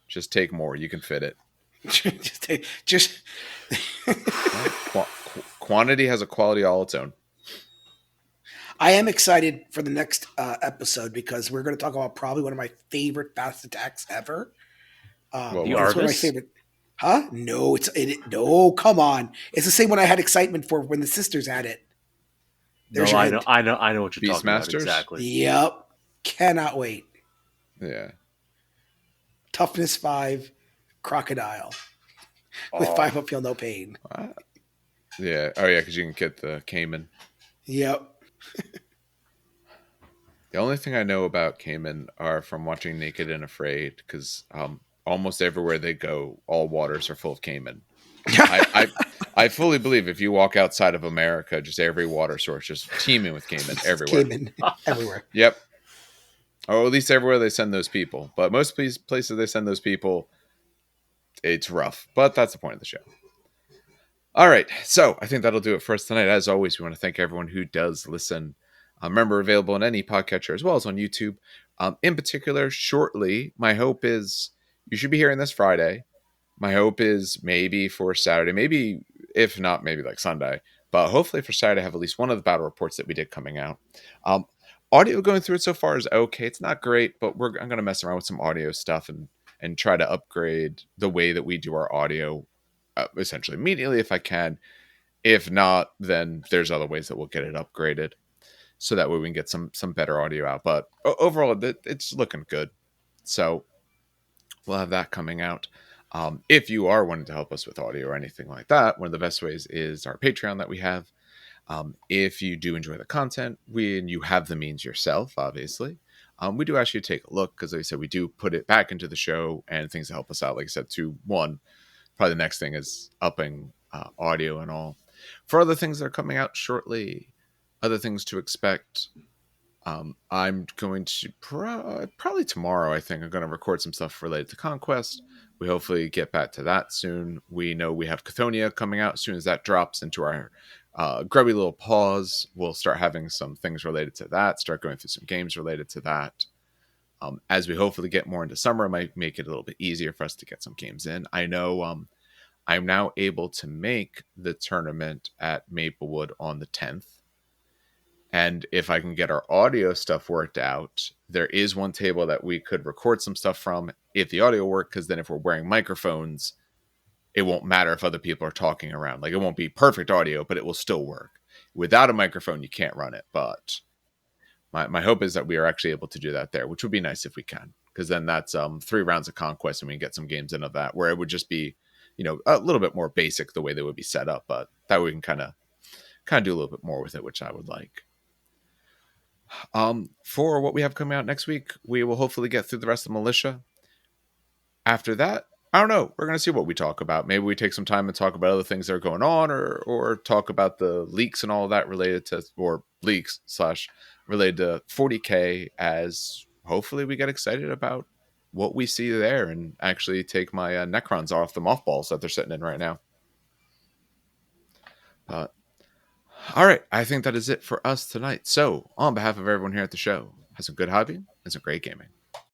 Just take more. You can fit it. Quantity has a quality all its own. I am excited for the next episode because we're going to talk about probably one of my favorite fast attacks ever. The Argus? One of my favorite. Huh? No, no, come on. It's the same one I had excitement for when the sisters had it. I know what you're talking about exactly. Yep. Cannot wait. Yeah. Toughness 5, Crocodile. With 5 uphill, no pain. Yeah. Oh, yeah, because you can get the Cayman. Yep. The only thing I know about Cayman are from watching Naked and Afraid, because almost everywhere they go, all waters are full of Cayman. I fully believe if you walk outside of America, just every water source just teeming with Cayman everywhere. Cayman everywhere. Yep. Or at least everywhere they send those people. But most places they send those people, it's rough. But that's the point of the show. All right. So I think that'll do it for us tonight. As always, we want to thank everyone who does listen. Remember, available on any podcatcher as well as on YouTube. In particular, shortly, my hope is you should be hearing this Friday. My hope is maybe for Saturday, maybe if not, maybe like Sunday, but hopefully for Saturday, have at least one of the battle reports that we did coming out. Audio going through it so far is okay. It's not great, but I'm going to mess around with some audio stuff and and try to upgrade the way that we do our audio essentially immediately if I can. If not, then there's other ways that we'll get it upgraded, so that way we can get some better audio out. But overall, it's looking good. So we'll have that coming out. If you are wanting to help us with audio or anything like that, one of the best ways is our Patreon that we have. If you do enjoy the content, and you have the means yourself, obviously, we do ask you to take a look, because like I said, we do put it back into the show and things to help us out. Like I said, probably the next thing is upping audio and all. For other things that are coming out shortly, other things to expect, I'm going to probably tomorrow, I think I'm going to record some stuff related to Conquest. We hopefully get back to that soon. We know we have Cathonia coming out. As soon as that drops into our grubby little pause, we'll start having some things related to that, start going through some games related to that. As we hopefully get more into summer, it might make it a little bit easier for us to get some games in. I know I'm now able to make the tournament at Maplewood on the 10th. And if I can get our audio stuff worked out, there is one table that we could record some stuff from if the audio worked, because then if we're wearing microphones, it won't matter if other people are talking around. Like, it won't be perfect audio, but it will still work. Without a microphone, you can't run it. But my hope is that we are actually able to do that there, which would be nice if we can, because then that's 3 rounds of Conquest, and we can get some games into that, where it would just be, a little bit more basic the way they would be set up, but that way we can kind of do a little bit more with it, which I would like. For what we have coming out next week, we will hopefully get through the rest of Militia. After that, I don't know. We're going to see what we talk about. Maybe we take some time and talk about other things that are going on, or talk about the leaks and all of that related to, or leaks / related to 40K, as hopefully we get excited about what we see there and actually take my Necrons off the mothballs that they're sitting in right now. All right, I think that is it for us tonight. So, on behalf of everyone here at the show, have some good hobby and some great gaming.